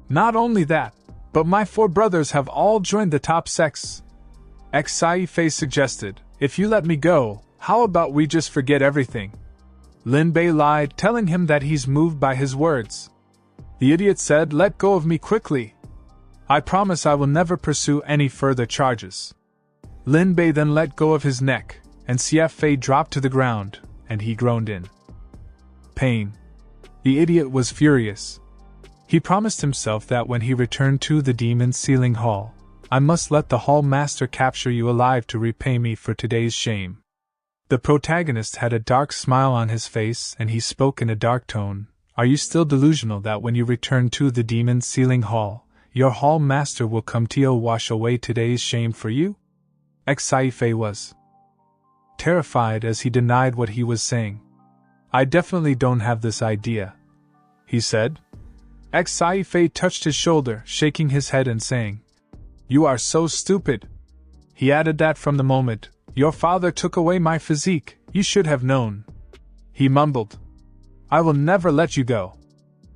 Not only that, but my 4 brothers have all joined the top sects." Xai suggested, "If you let me go, how about we just forget everything?" Lin Bei lied, telling him that he's moved by his words. The idiot said, "Let go of me quickly. I promise I will never pursue any further charges." Lin Bei then let go of his neck, and CFA dropped to the ground, and he groaned in pain. The idiot was furious. He promised himself that when he returned to the demon sealing hall, "I must let the hall master capture you alive to repay me for today's shame." The protagonist had a dark smile on his face and he spoke in a dark tone, "Are you still delusional that when you return to the demon sealing hall, your hall master will come to wash away today's shame for you?" Xai was terrified as he denied what he was saying. "I definitely don't have this idea," he said. Xai touched his shoulder, shaking his head and saying, "You are so stupid." He added that from the moment your father took away my physique, you should have known. He mumbled, "I will never let you go."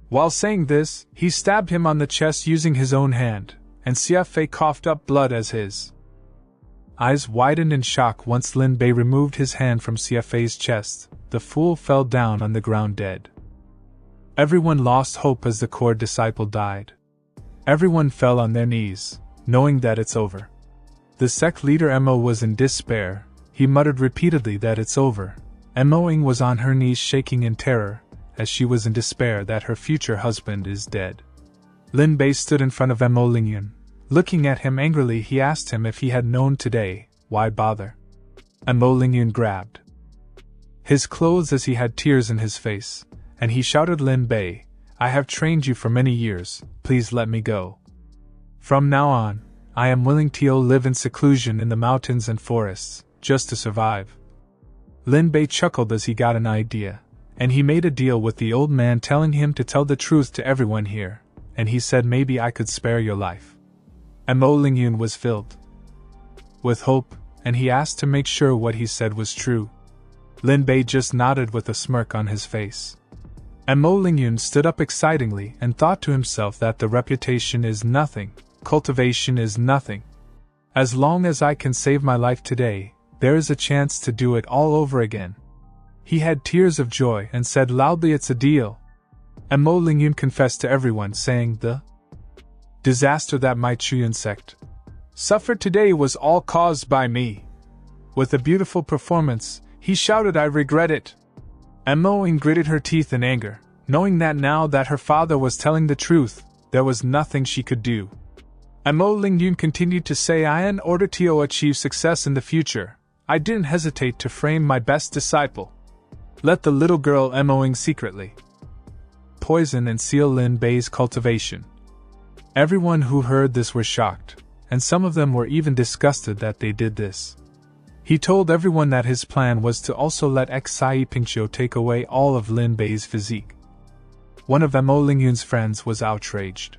While saying this, he stabbed him on the chest using his own hand, and CFA coughed up blood as his eyes widened in shock. Once Lin Bei removed his hand from CFA's chest, the fool fell down on the ground dead. Everyone lost hope as the core disciple died. Everyone fell on their knees, knowing that it's over. The sect leader Mo was in despair. He muttered repeatedly that it's over. Moing was on her knees shaking in terror, as she was in despair that her future husband is dead. Lin Bei stood in front of Mo Lingyun. Looking at him angrily, he asked him if he had known today, why bother? Mo Lingyun grabbed his clothes as he had tears in his face, and he shouted, Lin Bei, I have trained you for many years, please let me go. From now on, I am willing to live in seclusion in the mountains and forests, just to survive. Lin Bei chuckled as he got an idea, and he made a deal with the old man telling him to tell the truth to everyone here, and he said maybe I could spare your life. Mo Lingyun was filled with hope, and he asked to make sure what he said was true. Lin Bei just nodded with a smirk on his face. Mo Lingyun stood up excitedly and thought to himself that the reputation is nothing, cultivation is nothing. As long as I can save my life today, there is a chance to do it all over again. He had tears of joy and said loudly, it's a deal. Mo Lingyun confessed to everyone, saying the disaster that my Chuyun sect suffered today was all caused by me. With a beautiful performance, he shouted, I regret it. Mo gritted her teeth in anger, knowing that now that her father was telling the truth, there was nothing she could do. Mo Lingyun continued to say, in order to achieve success in the future, I didn't hesitate to frame my best disciple. Let the little girl Moing secretly poison and seal Lin Bei's cultivation. Everyone who heard this were shocked, and some of them were even disgusted that they did this. He told everyone that his plan was to also let Xi Pingqiu take away all of Lin Bei's physique. One of Mo Lingyun's friends was outraged.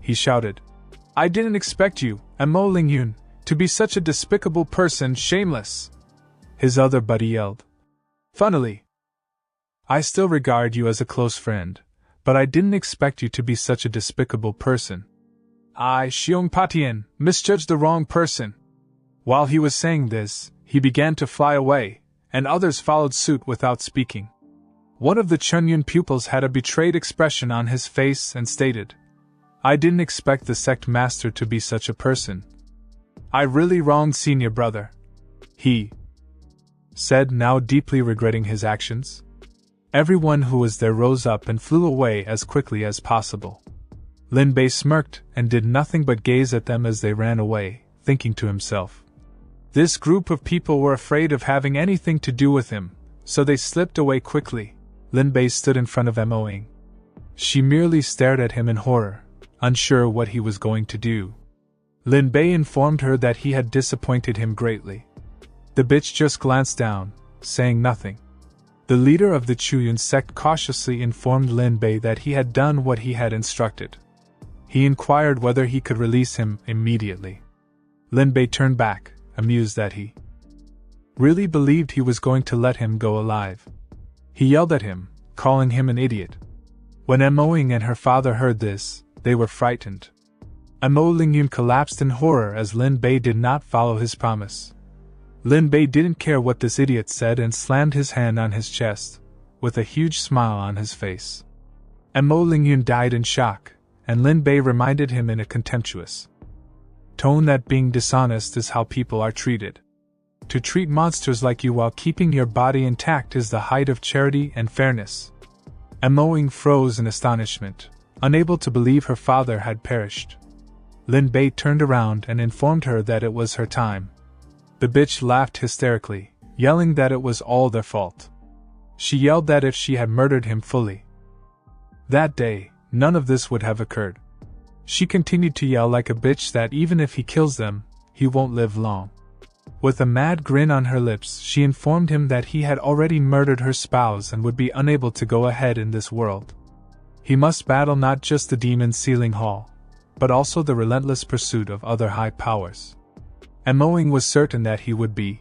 He shouted, I didn't expect you, Mo Lingyun, to be such a despicable person, shameless. His other buddy yelled, funnily, I still regard you as a close friend, but I didn't expect you to be such a despicable person. I, Xiong Patian, misjudged the wrong person. While he was saying this, he began to fly away, and others followed suit without speaking. One of the Chunyun pupils had a betrayed expression on his face and stated, I didn't expect the sect master to be such a person. I really wronged senior brother. He said, now deeply regretting his actions. Everyone who was there rose up and flew away as quickly as possible. Lin Bei smirked and did nothing but gaze at them as they ran away, thinking to himself, this group of people were afraid of having anything to do with him, so they slipped away quickly. Lin Bei stood in front of Moing. She merely stared at him in horror, unsure what he was going to do. Lin Bei informed her that he had disappointed him greatly. The bitch just glanced down, saying nothing. The leader of the Chuyun sect cautiously informed Lin Bei that he had done what he had instructed. He inquired whether he could release him immediately. Lin Bei turned back, amused that he really believed he was going to let him go alive. He yelled at him, calling him an idiot. When Moing and her father heard this, they were frightened. Mo Lingyun collapsed in horror as Lin Bei did not follow his promise. Lin Bei didn't care what this idiot said and slammed his hand on his chest, with a huge smile on his face. Mo Lingyun died in shock, and Lin Bei reminded him in a contemptuous tone that being dishonest is how people are treated. To treat monsters like you while keeping your body intact is the height of charity and fairness. Moing froze in astonishment, unable to believe her father had perished. Lin Bei turned around and informed her that it was her time. The bitch laughed hysterically, yelling that it was all their fault. She yelled that if she had murdered him fully that day, none of this would have occurred. She continued to yell like a bitch that even if he kills them, he won't live long. With a mad grin on her lips, she informed him that he had already murdered her spouse and would be unable to go ahead in this world. He must battle not just the demon Sealing Hall, but also the relentless pursuit of other high powers. Moing was certain that he would be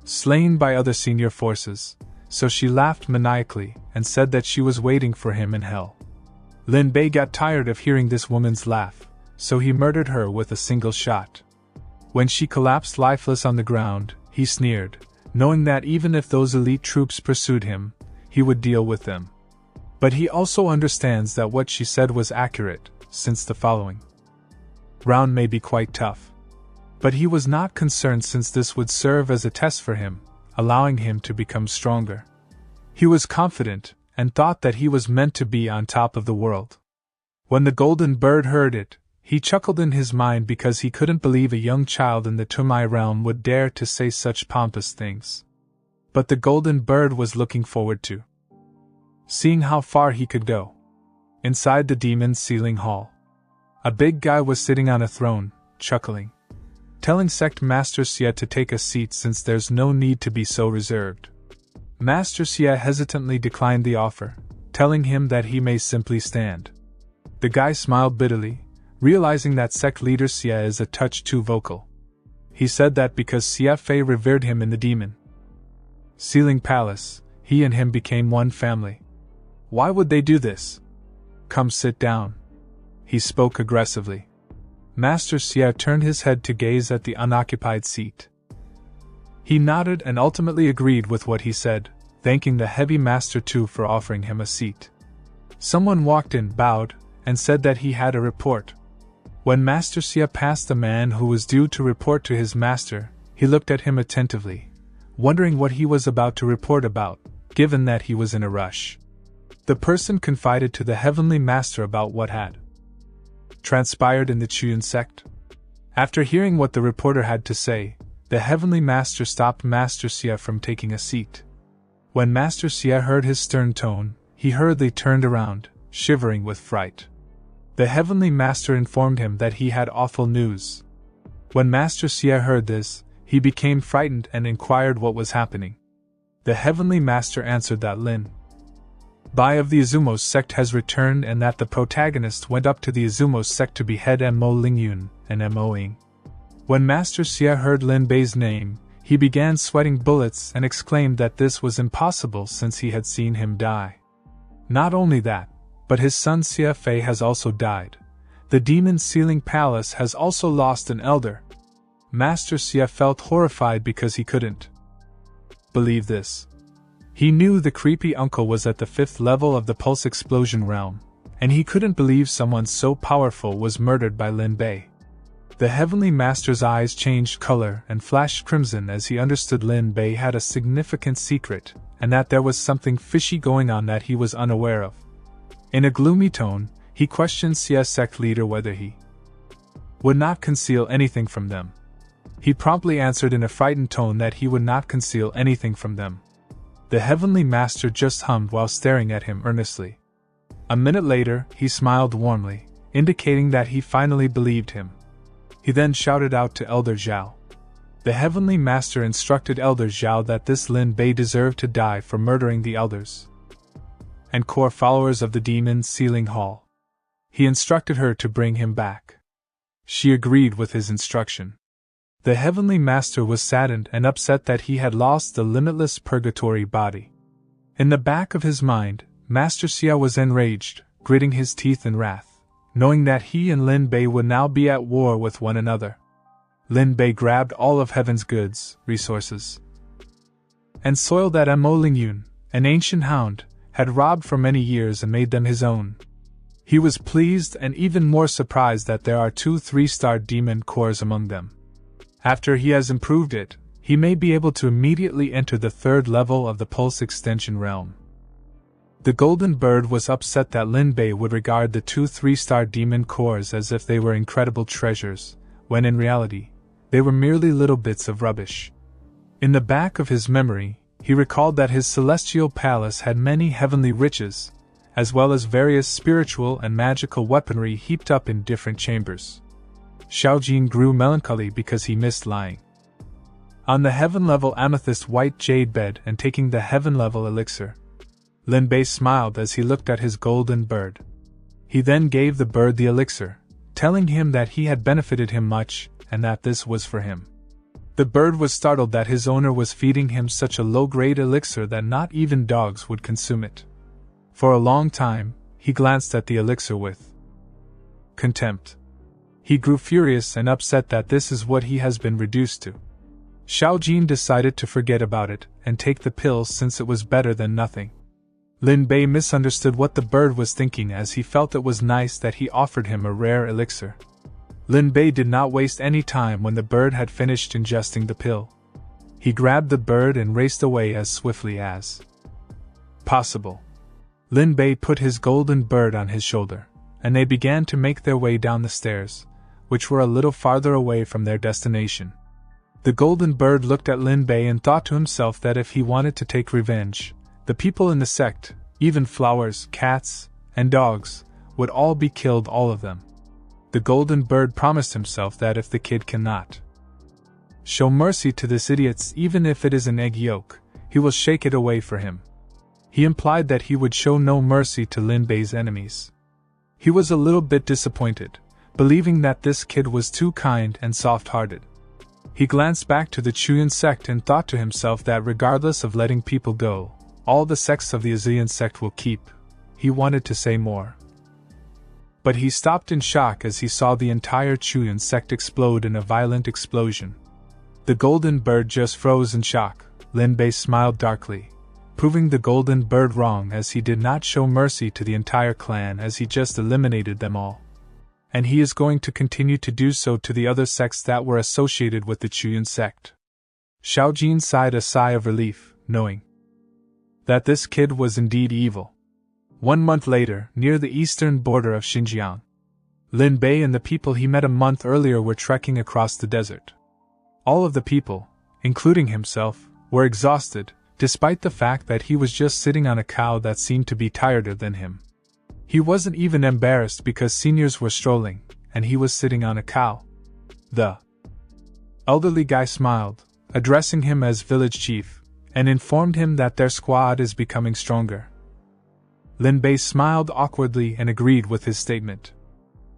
slain by other senior forces, so she laughed maniacally and said that she was waiting for him in hell. Lin Bei got tired of hearing this woman's laugh, so he murdered her with a single shot. When she collapsed lifeless on the ground, he sneered, knowing that even if those elite troops pursued him, he would deal with them. But he also understands that what she said was accurate, since the following round may be quite tough. But he was not concerned since this would serve as a test for him, allowing him to become stronger. He was confident, and thought that he was meant to be on top of the world. When the golden bird heard it, he chuckled in his mind because he couldn't believe a young child in the turmoil realm would dare to say such pompous things. But the golden bird was looking forward to seeing how far he could go. Inside the demon's sealing hall, a big guy was sitting on a throne, chuckling, telling sect Master Xie to take a seat since there's no need to be so reserved. Master Xie hesitantly declined the offer, telling him that he may simply stand. The guy smiled bitterly, realizing that sect leader Xie is a touch too vocal. He said that because Xie Fei revered him in the demon sealing palace, he and him became one family. Why would they do this? Come sit down. He spoke aggressively. Master Xie turned his head to gaze at the unoccupied seat. He nodded and ultimately agreed with what he said, thanking the heavy Master Tu for offering him a seat. Someone walked in, bowed, and said that he had a report. When Master Xie passed the man who was due to report to his master, he looked at him attentively, wondering what he was about to report about, given that he was in a rush. The person confided to the Heavenly Master about what had transpired in the Chuyun sect. After hearing what the reporter had to say, the Heavenly Master stopped Master Xie from taking a seat. When Master Xie heard his stern tone, he hurriedly turned around, shivering with fright. The Heavenly Master informed him that he had awful news. When Master Xie heard this, he became frightened and inquired what was happening. The Heavenly Master answered that Lin Bai of the Azumos sect has returned and that the protagonist went up to the Azumos sect to behead Mo Lingyun and Mo Ying. When Master Xie heard Lin Bai's name, he began sweating bullets and exclaimed that this was impossible since he had seen him die. Not only that, but his son Xie Fei has also died. The demon sealing palace has also lost an elder. Master Xie felt horrified because he couldn't believe this. He knew the creepy uncle was at the 5th level of the pulse explosion realm, and he couldn't believe someone so powerful was murdered by Lin Bai. The Heavenly Master's eyes changed color and flashed crimson as he understood Lin Bai had a significant secret, and that there was something fishy going on that he was unaware of. In a gloomy tone, he questioned Xie's sect leader whether he would not conceal anything from them. He promptly answered in a frightened tone that he would not conceal anything from them. The Heavenly Master just hummed while staring at him earnestly. A minute later, he smiled warmly, indicating that he finally believed him. He then shouted out to Elder Zhao. The Heavenly Master instructed Elder Zhao that this Lin Bai deserved to die for murdering the elders and core followers of the Demon Sealing Hall. He instructed her to bring him back. She agreed with his instruction. The Heavenly Master was saddened and upset that he had lost the limitless purgatory body. In the back of his mind, Master Xie was enraged, gritting his teeth in wrath, knowing that he and Lin Bai would now be at war with one another. Lin Bai grabbed all of heaven's goods, resources, and soil that Mo Lingyun, an ancient hound, had robbed for many years and made them his own. He was pleased and even more surprised that there are 2 3-star demon cores among them. After he has improved it, he may be able to immediately enter the 3rd level of the Pulse Extension realm. The Golden Bird was upset that Lin Bai would regard the 2 3-star demon cores as if they were incredible treasures, when in reality, they were merely little bits of rubbish. In the back of his memory, he recalled that his celestial palace had many heavenly riches, as well as various spiritual and magical weaponry heaped up in different chambers. Xiaojin grew melancholy because he missed lying on the heaven-level amethyst white jade bed and taking the heaven-level elixir. Lin Bai smiled as he looked at his golden bird. He then gave the bird the elixir, telling him that he had benefited him much and that this was for him. The bird was startled that his owner was feeding him such a low-grade elixir that not even dogs would consume it. For a long time, he glanced at the elixir with contempt. He grew furious and upset that this is what he has been reduced to. Xiaojin decided to forget about it and take the pill since it was better than nothing. Lin Bai misunderstood what the bird was thinking as he felt it was nice that he offered him a rare elixir. Lin Bai did not waste any time when the bird had finished ingesting the pill. He grabbed the bird and raced away as swiftly as possible. Lin Bei put his golden bird on his shoulder, and they began to make their way down the stairs, which were a little farther away from their destination. The golden bird looked at Lin Bei and thought to himself that if he wanted to take revenge, the people in the sect, even flowers, cats, and dogs, would all be killed, all of them. The golden bird promised himself that if the kid cannot show mercy to this idiot, even if it is an egg yolk, he will shake it away for him. He implied that he would show no mercy to Lin Bei's enemies. He was a little bit disappointed, believing that this kid was too kind and soft-hearted. He glanced back to the Chuyan sect and thought to himself that regardless of letting people go, all the sects of the Azian sect will keep. He wanted to say more, but he stopped in shock as he saw the entire Chuyan sect explode in a violent explosion. The golden bird just froze in shock. Lin Bei smiled darkly, proving the golden bird wrong, as he did not show mercy to the entire clan as he just eliminated them all. And he is going to continue to do so to the other sects that were associated with the Chuyan sect. Xiaojin sighed a sigh of relief, knowing that this kid was indeed evil. 1 month later, near the eastern border of Xinjiang, Lin Bei and the people he met a month earlier were trekking across the desert. All of the people, including himself, were exhausted, despite the fact that he was just sitting on a cow that seemed to be tireder than him. He wasn't even embarrassed because seniors were strolling, and he was sitting on a cow. The elderly guy smiled, addressing him as village chief, and informed him that their squad is becoming stronger. Lin Bei smiled awkwardly and agreed with his statement.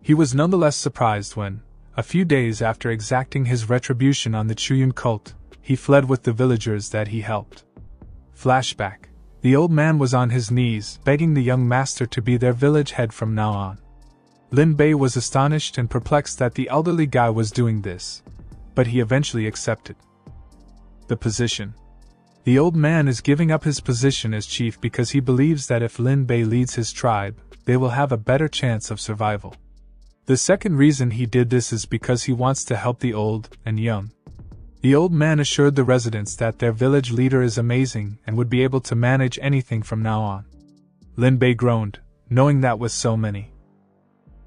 He was nonetheless surprised when, a few days after exacting his retribution on the Chuyan cult, he fled with the villagers that he helped. Flashback. The old man was on his knees, begging the young master to be their village head from now on. Lin Bei was astonished and perplexed that the elderly guy was doing this, but he eventually accepted the position. The old man is giving up his position as chief because he believes that if Lin Bei leads his tribe, they will have a better chance of survival. The second reason he did this is because he wants to help the old and young. The old man assured the residents that their village leader is amazing and would be able to manage anything from now on. Lin Bei groaned, knowing that with so many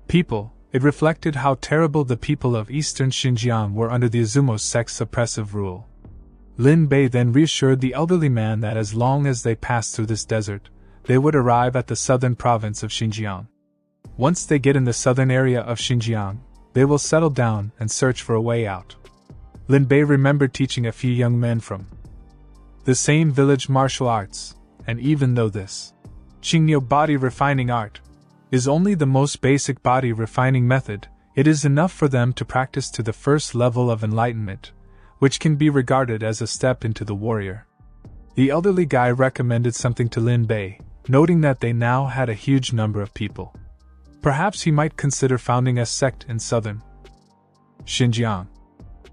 people, it reflected how terrible the people of eastern Xinjiang were under the Azumo sect's oppressive rule. Lin Bei then reassured the elderly man that as long as they passed through this desert, they would arrive at the southern province of Xinjiang. Once they get in the southern area of Xinjiang, they will settle down and search for a way out. Lin Bei remembered teaching a few young men from the same village martial arts, and even though this Qingniu body refining art is only the most basic body refining method, it is enough for them to practice to the first level of enlightenment, which can be regarded as a step into the warrior. The elderly guy recommended something to Lin Bei, noting that they now had a huge number of people. Perhaps he might consider founding a sect in southern Xinjiang.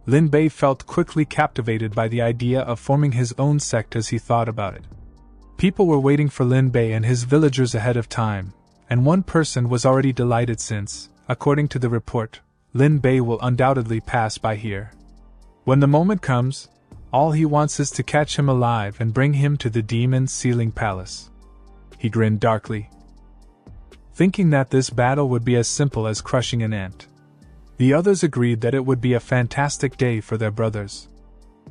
Lin Bei felt quickly captivated by the idea of forming his own sect as he thought about it. People were waiting for Lin Bei and his villagers ahead of time, and one person was already delighted since, according to the report, Lin Bei will undoubtedly pass by here. When the moment comes, all he wants is to catch him alive and bring him to the demon ceiling palace. He grinned darkly, thinking that this battle would be as simple as crushing an ant. The others agreed that it would be a fantastic day for their brothers.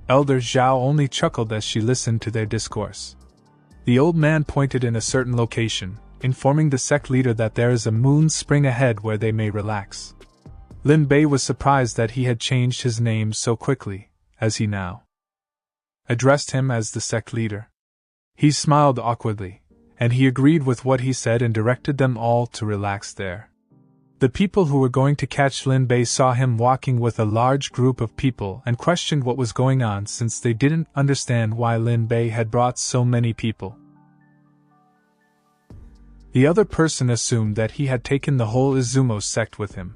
Elder Zhao only chuckled as she listened to their discourse. The old man pointed in a certain location, informing the sect leader that there is a moon spring ahead where they may relax. Lin Bei was surprised that he had changed his name so quickly, as he now addressed him as the sect leader. He smiled awkwardly, and he agreed with what he said and directed them all to relax there. The people who were going to catch Lin Bei saw him walking with a large group of people and questioned what was going on since they didn't understand why Lin Bei had brought so many people. The other person assumed that he had taken the whole Izumo sect with him.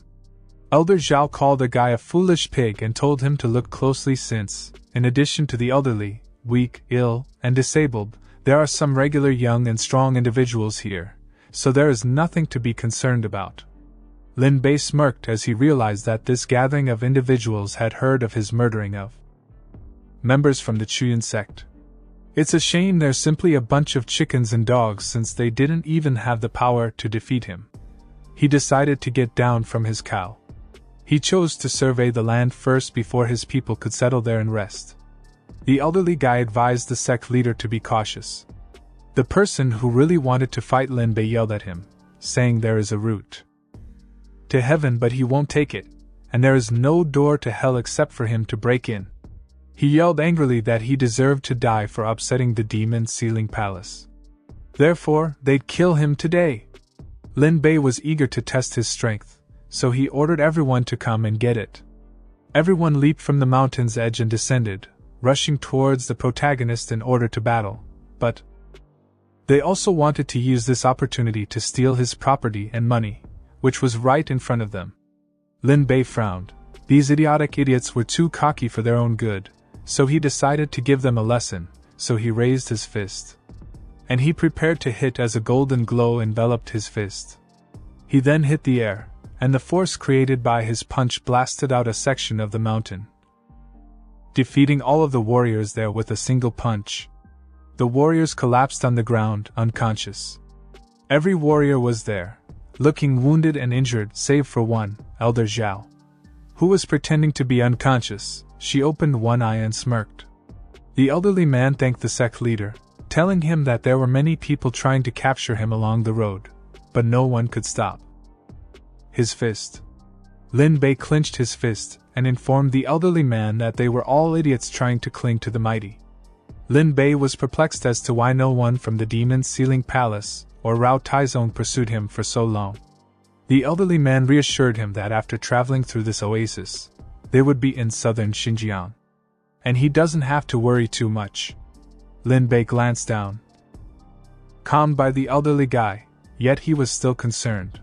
Elder Zhao called the guy a foolish pig and told him to look closely since, in addition to the elderly, weak, ill, and disabled, there are some regular young and strong individuals here, so there is nothing to be concerned about. Lin Bei smirked as he realized that this gathering of individuals had heard of his murdering of members from the Chuyan sect. It's a shame they're simply a bunch of chickens and dogs since they didn't even have the power to defeat him. He decided to get down from his cow. He chose to survey the land first before his people could settle there and rest. The elderly guy advised the sect leader to be cautious. The person who really wanted to fight Lin Bei yelled at him, saying there is a route to heaven but he won't take it, and there is no door to hell except for him to break in. He yelled angrily that he deserved to die for upsetting the demon sealing palace. Therefore, they'd kill him today. Lin Bei was eager to test his strength, so he ordered everyone to come and get it. Everyone leaped from the mountain's edge and descended, rushing towards the protagonist in order to battle, but they also wanted to use this opportunity to steal his property and money, which was right in front of them. Lin Bei frowned. These idiotic idiots were too cocky for their own good, so he decided to give them a lesson, so he raised his fist. And he prepared to hit as a golden glow enveloped his fist. He then hit the air, and the force created by his punch blasted out a section of the mountain, defeating all of the warriors there with a single punch. The warriors collapsed on the ground, unconscious. Every warrior was there, looking wounded and injured save for one, Elder Zhao, who was pretending to be unconscious. She opened one eye and smirked. The elderly man thanked the sect leader, telling him that there were many people trying to capture him along the road, but no one could stop his fist. Lin Bei clenched his fist and informed the elderly man that they were all idiots trying to cling to the mighty. Lin Bei was perplexed as to why no one from the demon sealing palace or Rao Taizong pursued him for so long. The elderly man reassured him that after traveling through this oasis, they would be in southern Xinjiang, and he doesn't have to worry too much. Lin Bei glanced down, calmed by the elderly guy, yet he was still concerned.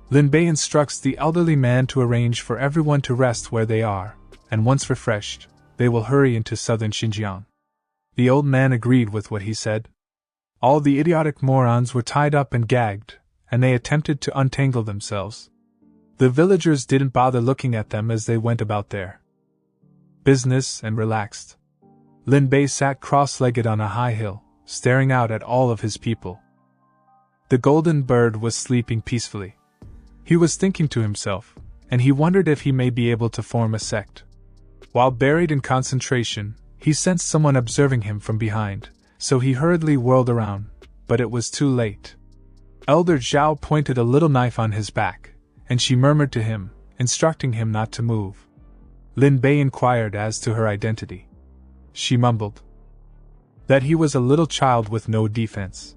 Lin Bei instructs the elderly man to arrange for everyone to rest where they are, and once refreshed, they will hurry into southern Xinjiang. The old man agreed with what he said. All the idiotic morons were tied up and gagged, and they attempted to untangle themselves. The villagers didn't bother looking at them as they went about their business and relaxed. Lin Bei sat cross-legged on a high hill, staring out at all of his people. The golden bird was sleeping peacefully. He was thinking to himself, and he wondered if he may be able to form a sect. While buried in concentration, he sensed someone observing him from behind, so he hurriedly whirled around, but it was too late. Elder Zhao pointed a little knife on his back, and she murmured to him, instructing him not to move. Lin Bei inquired as to her identity. She mumbled that he was a little child with no defense.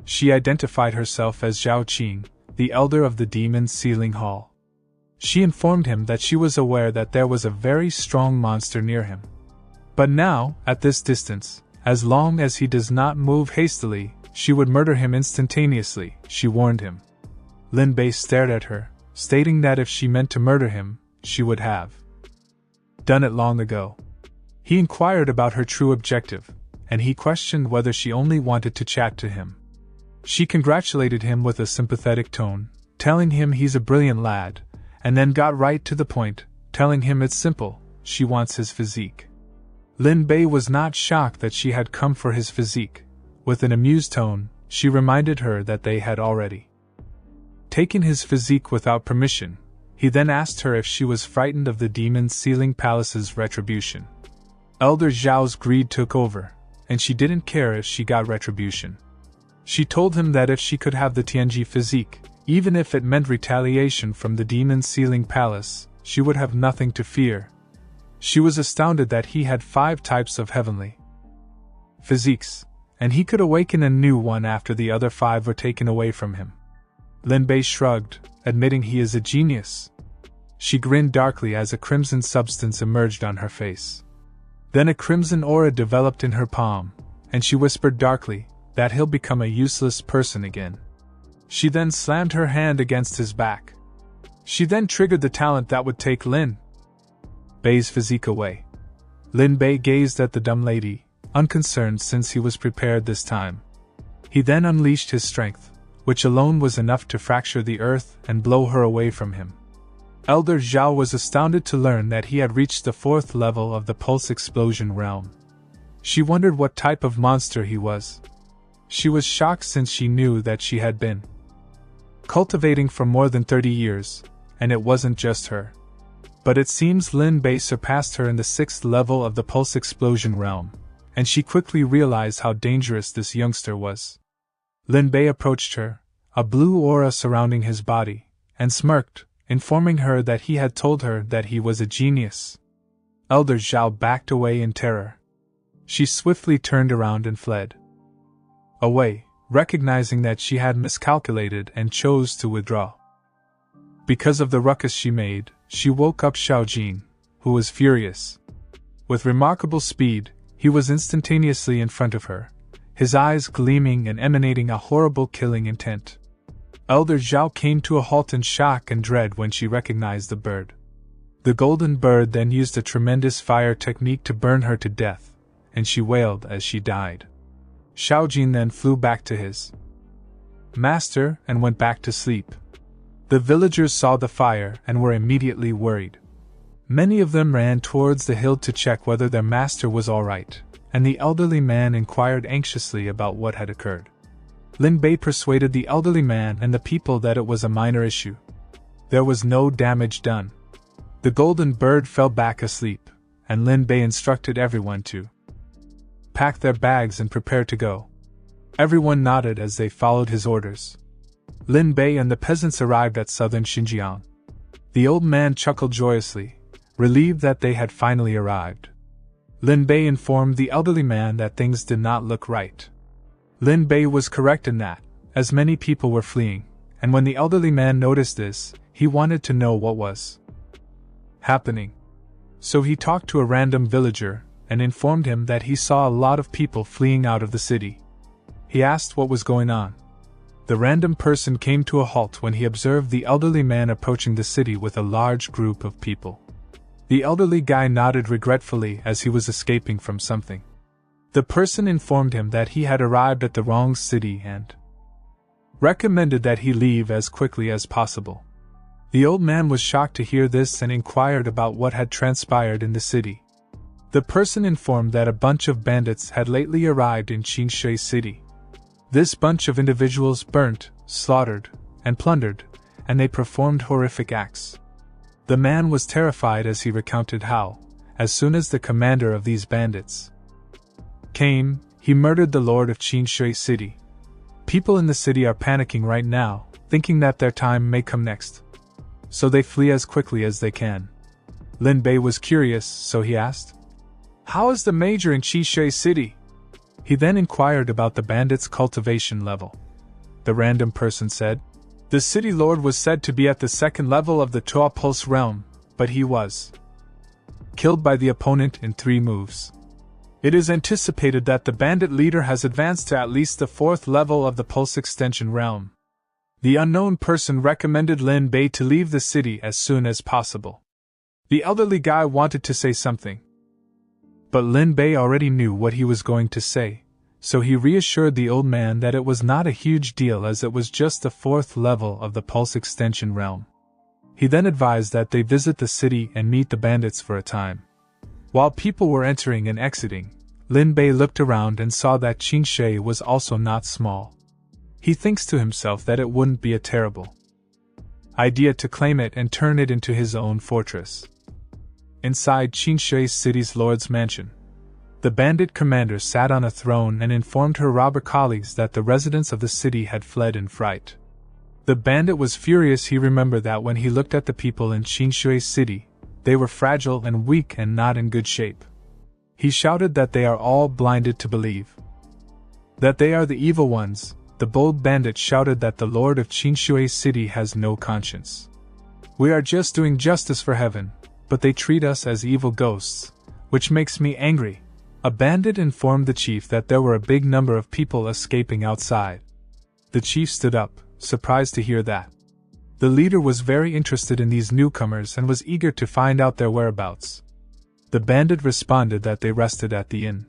She identified herself as Zhao Qing, the elder of the demon sealing hall. She informed him that she was aware that there was a very strong monster near him. But now, at this distance, as long as he does not move hastily, she would murder him instantaneously, she warned him. Lin Bei stared at her, stating that if she meant to murder him, she would have done it long ago. He inquired about her true objective, and he questioned whether she only wanted to chat to him. She congratulated him with a sympathetic tone, telling him he's a brilliant lad, and then got right to the point, telling him it's simple, she wants his physique. Lin Bei was not shocked that she had come for his physique. With an amused tone, she reminded her that they had already taken his physique without permission. He then asked her if she was frightened of the demon sealing palace's retribution. Elder Zhao's greed took over, and she didn't care if she got retribution. She told him that if she could have the Tianji physique, even if it meant retaliation from the demon sealing palace, she would have nothing to fear. She was astounded that he had 5 types of heavenly physiques, and he could awaken a new one after the other 5 were taken away from him. Lin Bei shrugged, admitting he is a genius. She grinned darkly as a crimson substance emerged on her face. Then a crimson aura developed in her palm, and she whispered darkly that he'll become a useless person again. She then slammed her hand against his back. She then triggered the talent that would take Lin Bei's physique away. Lin Bei gazed at the dumb lady, unconcerned since he was prepared this time. He then unleashed his strength, which alone was enough to fracture the earth and blow her away from him. Elder Zhao was astounded to learn that he had reached the 4th level of the pulse explosion realm. She wondered what type of monster he was. She was shocked since she knew that she had been cultivating for more than 30 years, and it wasn't just her. But it seems Lin Bei surpassed her in the 6th level of the pulse explosion realm, and she quickly realized how dangerous this youngster was. Lin Bei approached her, a blue aura surrounding his body, and smirked, informing her that he had told her that he was a genius. Elder Zhao backed away in terror. She swiftly turned around and fled away, recognizing that she had miscalculated and chose to withdraw. Because of the ruckus she made, she woke up Xiao Jin, who was furious. With remarkable speed, he was instantaneously in front of her, his eyes gleaming and emanating a horrible killing intent. Elder Zhao came to a halt in shock and dread when she recognized the bird. The golden bird then used a tremendous fire technique to burn her to death, and she wailed as she died. Xiao Jin then flew back to his master and went back to sleep. The villagers saw the fire and were immediately worried. Many of them ran towards the hill to check whether their master was all right, and the elderly man inquired anxiously about what had occurred. Lin Bei persuaded the elderly man and the people that it was a minor issue. There was no damage done. The golden bird fell back asleep, and Lin Bei instructed everyone to pack their bags and prepare to go. Everyone nodded as they followed his orders. Lin Bei and the peasants arrived at southern Xinjiang. The old man chuckled joyously, relieved that they had finally arrived. Lin Bei informed the elderly man that things did not look right. Lin Bei was correct in that, as many people were fleeing, and when the elderly man noticed this, he wanted to know what was happening. So he talked to a random villager and informed him that he saw a lot of people fleeing out of the city. He asked what was going on. The random person came to a halt when he observed the elderly man approaching the city with a large group of people. The elderly guy nodded regretfully as he was escaping from something. The person informed him that he had arrived at the wrong city and recommended that he leave as quickly as possible. The old man was shocked to hear this and inquired about what had transpired in the city. The person informed that a bunch of bandits had lately arrived in Qingshui City. This bunch of individuals burnt, slaughtered, and plundered, and they performed horrific acts. The man was terrified as he recounted how, as soon as the commander of these bandits came, he murdered the lord of Qingshui City. People in the city are panicking right now, thinking that their time may come next. So they flee as quickly as they can. Lin Bei was curious, so he asked, "How is the major in Qingshui City?" He then inquired about the bandits' cultivation level. The random person said, "The city lord was said to be at the 2nd level of the Tua Pulse realm, but he was killed by the opponent in 3 moves. It is anticipated that the bandit leader has advanced to at least the 4th level of the Pulse Extension realm." The unknown person recommended Lin Bei to leave the city as soon as possible. The elderly guy wanted to say something, but Lin Bei already knew what he was going to say, so he reassured the old man that it was not a huge deal as it was just the 4th level of the Pulse Extension realm. He then advised that they visit the city and meet the bandits for a time. While people were entering and exiting, Lin Bei looked around and saw that Qingshui was also not small. He thinks to himself that it wouldn't be a terrible idea to claim it and turn it into his own fortress. Inside Qingshui City's lord's mansion, the bandit commander sat on a throne and informed her robber colleagues that the residents of the city had fled in fright. The bandit was furious. He remembered that when he looked at the people in Qingshui City, they were fragile and weak and not in good shape. He shouted that they are all blinded to believe that they are the evil ones. The bold bandit shouted that the lord of Qingshui City has no conscience. "We are just doing justice for heaven, but they treat us as evil ghosts, which makes me angry." A bandit informed the chief that there were a big number of people escaping outside. The chief stood up, surprised to hear that. The leader was very interested in these newcomers and was eager to find out their whereabouts. The bandit responded that they rested at the inn.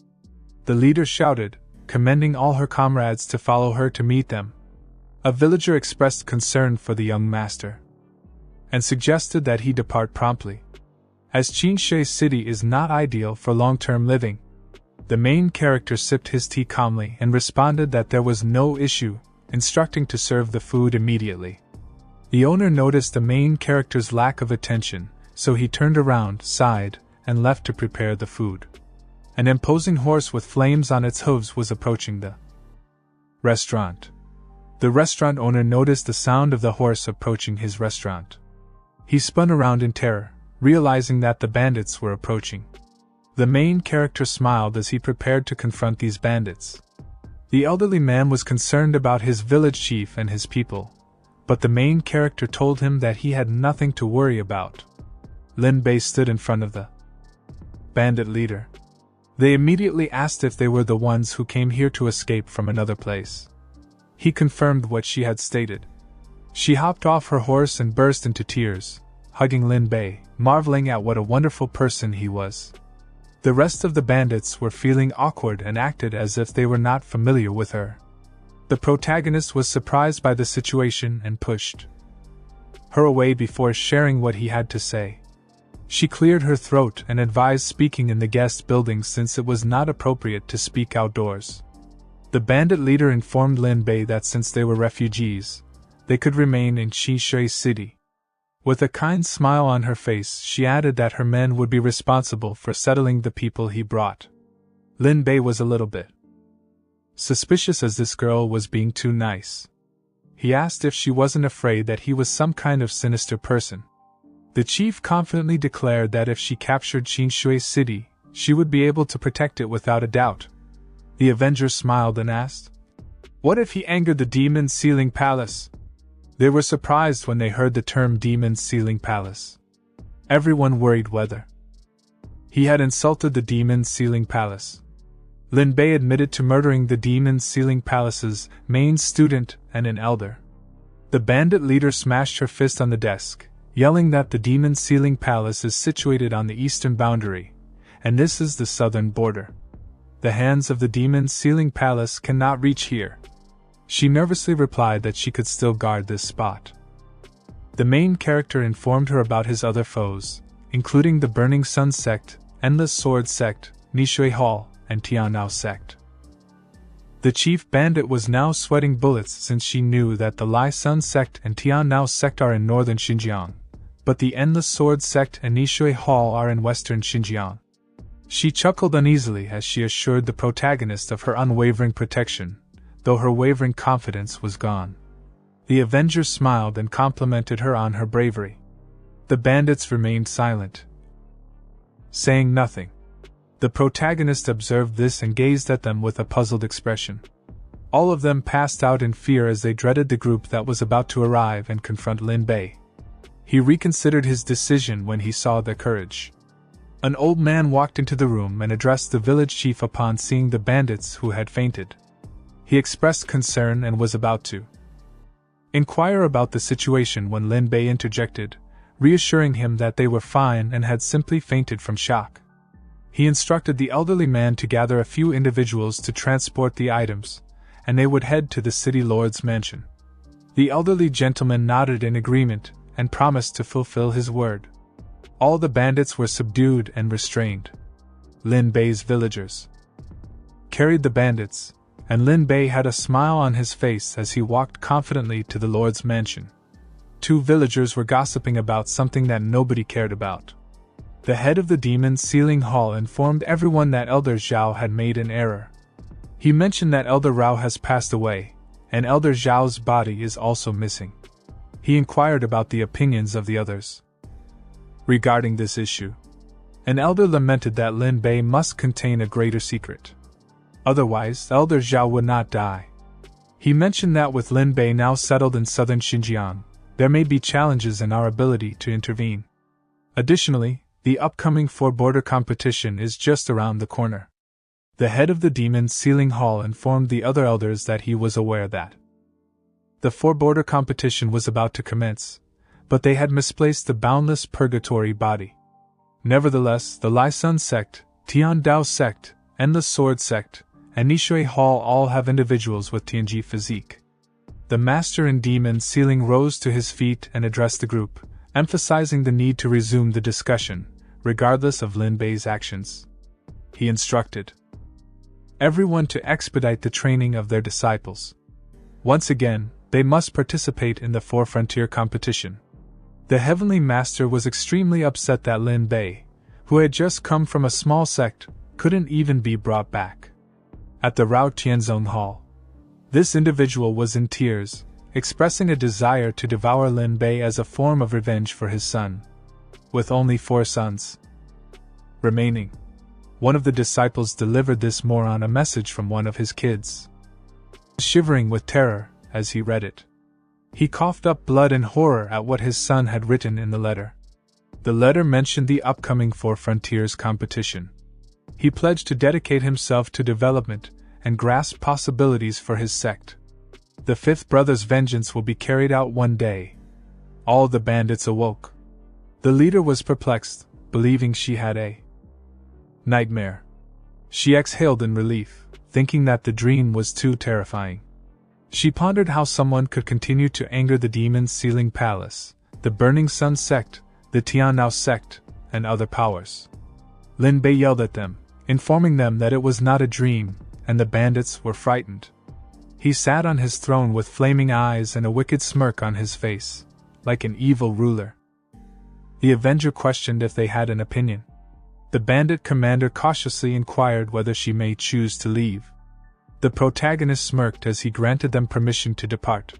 The leader shouted, commending all her comrades to follow her to meet them. A villager expressed concern for the young master and suggested that he depart promptly, as Qingshui City is not ideal for long-term living. The main character sipped his tea calmly and responded that there was no issue, instructing to serve the food immediately. The owner noticed the main character's lack of attention, so he turned around, sighed, and left to prepare the food. An imposing horse with flames on its hooves was approaching the restaurant. The restaurant owner noticed the sound of the horse approaching his restaurant. He spun around in terror, realizing that the bandits were approaching. The main character smiled as he prepared to confront these bandits. The elderly man was concerned about his village chief and his people, but the main character told him that he had nothing to worry about. Lin Bei stood in front of the bandit leader. They immediately asked if they were the ones who came here to escape from another place. He confirmed what she had stated. She hopped off her horse and burst into tears, hugging Lin Bei, marveling at what a wonderful person he was. The rest of the bandits were feeling awkward and acted as if they were not familiar with her. The protagonist was surprised by the situation and pushed her away before sharing what he had to say. She cleared her throat and advised speaking in the guest building since it was not appropriate to speak outdoors. The bandit leader informed Lin Bei that since they were refugees, they could remain in Qishui City. With a kind smile on her face, she added that her men would be responsible for settling the people he brought. Lin Bei was a little bit suspicious as this girl was being too nice. He asked if she wasn't afraid that he was some kind of sinister person. The chief confidently declared that if she captured Qishui City, she would be able to protect it without a doubt. The Avenger smiled and asked, "What if he angered the Demon Sealing Palace?" They were surprised when they heard the term Demon Sealing Palace. Everyone worried whether he had insulted the Demon Sealing Palace. Lin Bei admitted to murdering the Demon Sealing Palace's main student and an elder. The bandit leader smashed her fist on the desk, yelling that the Demon Sealing Palace is situated on the eastern boundary, and this is the southern border. The hands of the Demon Sealing Palace cannot reach here. She nervously replied that she could still guard this spot. The main character informed her about his other foes, including the Burning Sun sect, Endless Sword sect, Nishui Hall, and Tianao sect. The chief bandit was now sweating bullets since she knew that the Lai Sun sect and Tianao sect are in northern Xinjiang, but the Endless Sword sect and Nishui Hall are in western Xinjiang. She chuckled uneasily as she assured the protagonist of her unwavering protection, though her wavering confidence was gone. The Avenger smiled and complimented her on her bravery. The bandits remained silent, saying nothing. The protagonist observed this and gazed at them with a puzzled expression. All of them passed out in fear as they dreaded the group that was about to arrive and confront Lin Bei. He reconsidered his decision when he saw their courage. An old man walked into the room and addressed the village chief upon seeing the bandits who had fainted. He expressed concern and was about to inquire about the situation when Lin Bei interjected, reassuring him that they were fine and had simply fainted from shock. He instructed the elderly man to gather a few individuals to transport the items, and they would head to the city lord's mansion. The elderly gentleman nodded in agreement and promised to fulfill his word. All the bandits were subdued and restrained. Lin Bei's villagers carried the bandits, and Lin Bei had a smile on his face as he walked confidently to the lord's mansion. Two villagers were gossiping about something that nobody cared about. The head of the Demon Sealing Hall informed everyone that Elder Zhao had made an error. He mentioned that Elder Rao has passed away, and Elder Zhao's body is also missing. He inquired about the opinions of the others regarding this issue. An elder lamented that Lin Bei must contain a greater secret. Otherwise, Elder Zhao would not die. He mentioned that with Lin Bei now settled in southern Xinjiang, there may be challenges in our ability to intervene. Additionally, the upcoming four-border competition is just around the corner. The head of the Demon Sealing Hall informed the other elders that he was aware that the four-border competition was about to commence, but they had misplaced the boundless purgatory body. Nevertheless, the Lai Sun sect, Tian Dao sect, Endless Sword sect, and Nishui Hall all have individuals with Tianji physique. The master in Demon Sealing rose to his feet and addressed the group, emphasizing the need to resume the discussion, regardless of Lin Bei's actions. He instructed everyone to expedite the training of their disciples. Once again, they must participate in the four-frontier competition. The Heavenly Master was extremely upset that Lin Bei, who had just come from a small sect, couldn't even be brought back. At the Rao Tianzong Hall, this individual was in tears, expressing a desire to devour Lin Bei as a form of revenge for his son. With only 4 sons remaining, one of the disciples delivered this moron a message from one of his kids. Shivering with terror as he read it, he coughed up blood in horror at what his son had written in the letter. The letter mentioned the upcoming Four Frontiers competition. He pledged to dedicate himself to development and grasp possibilities for his sect. The fifth brother's vengeance will be carried out one day. All the bandits awoke. The leader was perplexed, believing she had a nightmare. She exhaled in relief, thinking that the dream was too terrifying. She pondered how someone could continue to anger the demons sealing palace, the Burning Sun sect, the Tianao sect, and other powers. Lin Bei yelled at them, informing them that it was not a dream, and the bandits were frightened. He sat on his throne with flaming eyes and a wicked smirk on his face, like an evil ruler. The Avenger questioned if they had an opinion. The bandit commander cautiously inquired whether she may choose to leave. The protagonist smirked as he granted them permission to depart.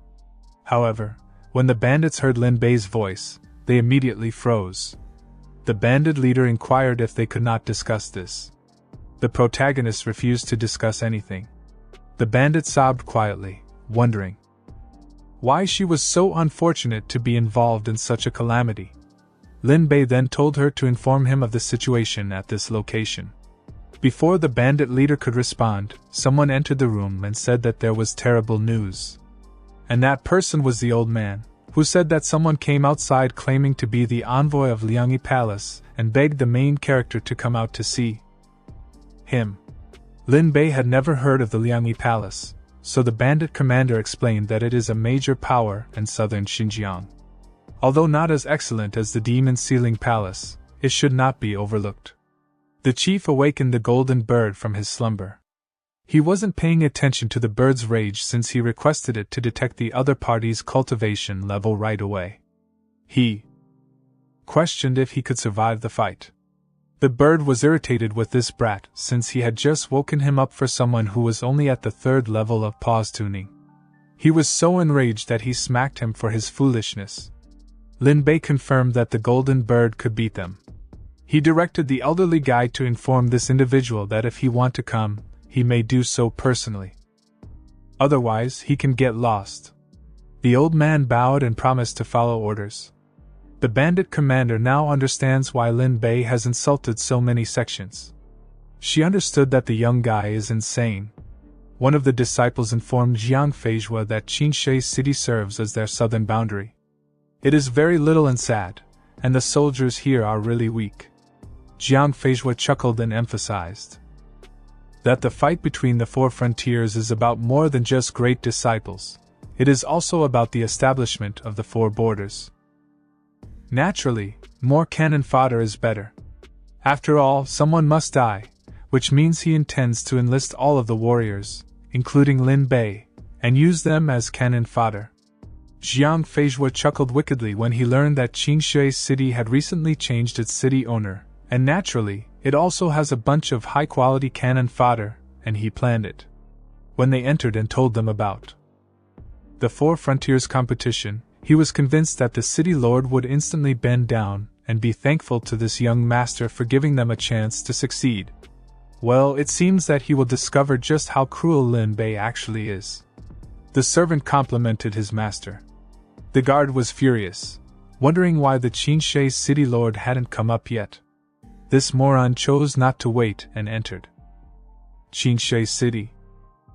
However, when the bandits heard Lin Bei's voice, they immediately froze. The bandit leader inquired if they could not discuss this. The protagonist refused to discuss anything. The bandit sobbed quietly, wondering why she was so unfortunate to be involved in such a calamity. Lin Bei then told her to inform him of the situation at this location. Before the bandit leader could respond, someone entered the room and said that there was terrible news. And that person was the old man, who said that someone came outside claiming to be the envoy of Liangyi Palace and begged the main character to come out to see him. Lin Bei had never heard of the Liangyi Palace, so the bandit commander explained that it is a major power in southern Xinjiang. Although not as excellent as the Demon Sealing Palace, it should not be overlooked. The chief awakened the golden bird from his slumber. He wasn't paying attention to the bird's rage since he requested it to detect the other party's cultivation level right away. He questioned if he could survive the fight. The bird was irritated with this brat since he had just woken him up for someone who was only at the 3rd level of pause tuning. He was so enraged that he smacked him for his foolishness. Lin Bei confirmed that the golden bird could beat them. He directed the elderly guy to inform this individual that if he want to come, he may do so personally. Otherwise, he can get lost. The old man bowed and promised to follow orders. The bandit commander now understands why Lin Bei has insulted so many sections. She understood that the young guy is insane. One of the disciples informed Jiang Feizhua that Qinshe city serves as their southern boundary. It is very little and sad, and the soldiers here are really weak. Jiang Feizhua chuckled and emphasized that the fight between the four frontiers is about more than just great disciples. It is also about the establishment of the four borders. Naturally, more cannon fodder is better. After all, someone must die, which means he intends to enlist all of the warriors, including Lin Bei, and use them as cannon fodder. Jiang Feizhua chuckled wickedly when he learned that Qinshe City had recently changed its city owner, and naturally, it also has a bunch of high-quality cannon fodder, and he planned it. When they entered and told them about the Four Frontiers competition, he was convinced that the city lord would instantly bend down and be thankful to this young master for giving them a chance to succeed. Well, it seems that he will discover just how cruel Lin Bei actually is. The servant complimented his master. The guard was furious, wondering why the Qinshe city lord hadn't come up yet. This moron chose not to wait and entered Qinshe city.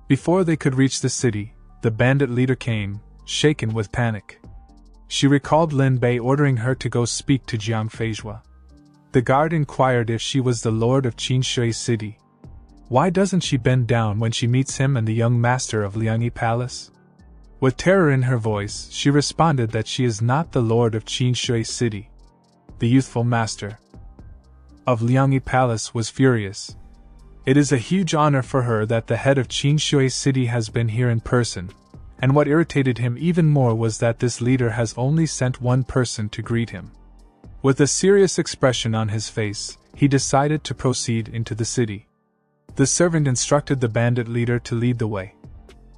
Before they could reach the city, the bandit leader came, shaken with panic. She recalled Lin Bei ordering her to go speak to Jiang Feizhua. The guard inquired if she was the lord of Qinshe city. Why doesn't she bend down when she meets him and the young master of Liangyi Palace? With terror in her voice, she responded that she is not the lord of Qinshe city. The youthful master of Liangyi Palace was furious. It is a huge honor for her that the head of Qinshui City has been here in person, and what irritated him even more was that this leader has only sent one person to greet him. With a serious expression on his face, he decided to proceed into the city. The servant instructed the bandit leader to lead the way.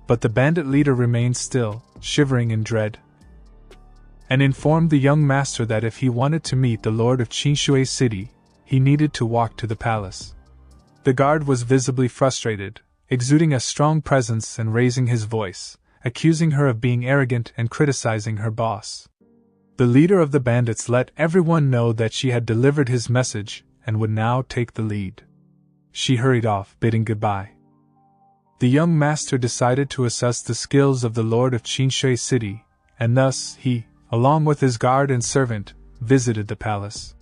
But the bandit leader remained still, shivering in dread, and informed the young master that if he wanted to meet the lord of Qinshui City, he needed to walk to the palace. The guard was visibly frustrated, exuding a strong presence and raising his voice, accusing her of being arrogant and criticizing her boss. The leader of the bandits let everyone know that she had delivered his message and would now take the lead. She hurried off, bidding goodbye. The young master decided to assess the skills of the lord of Qinshui City, and thus he, along with his guard and servant, visited the palace.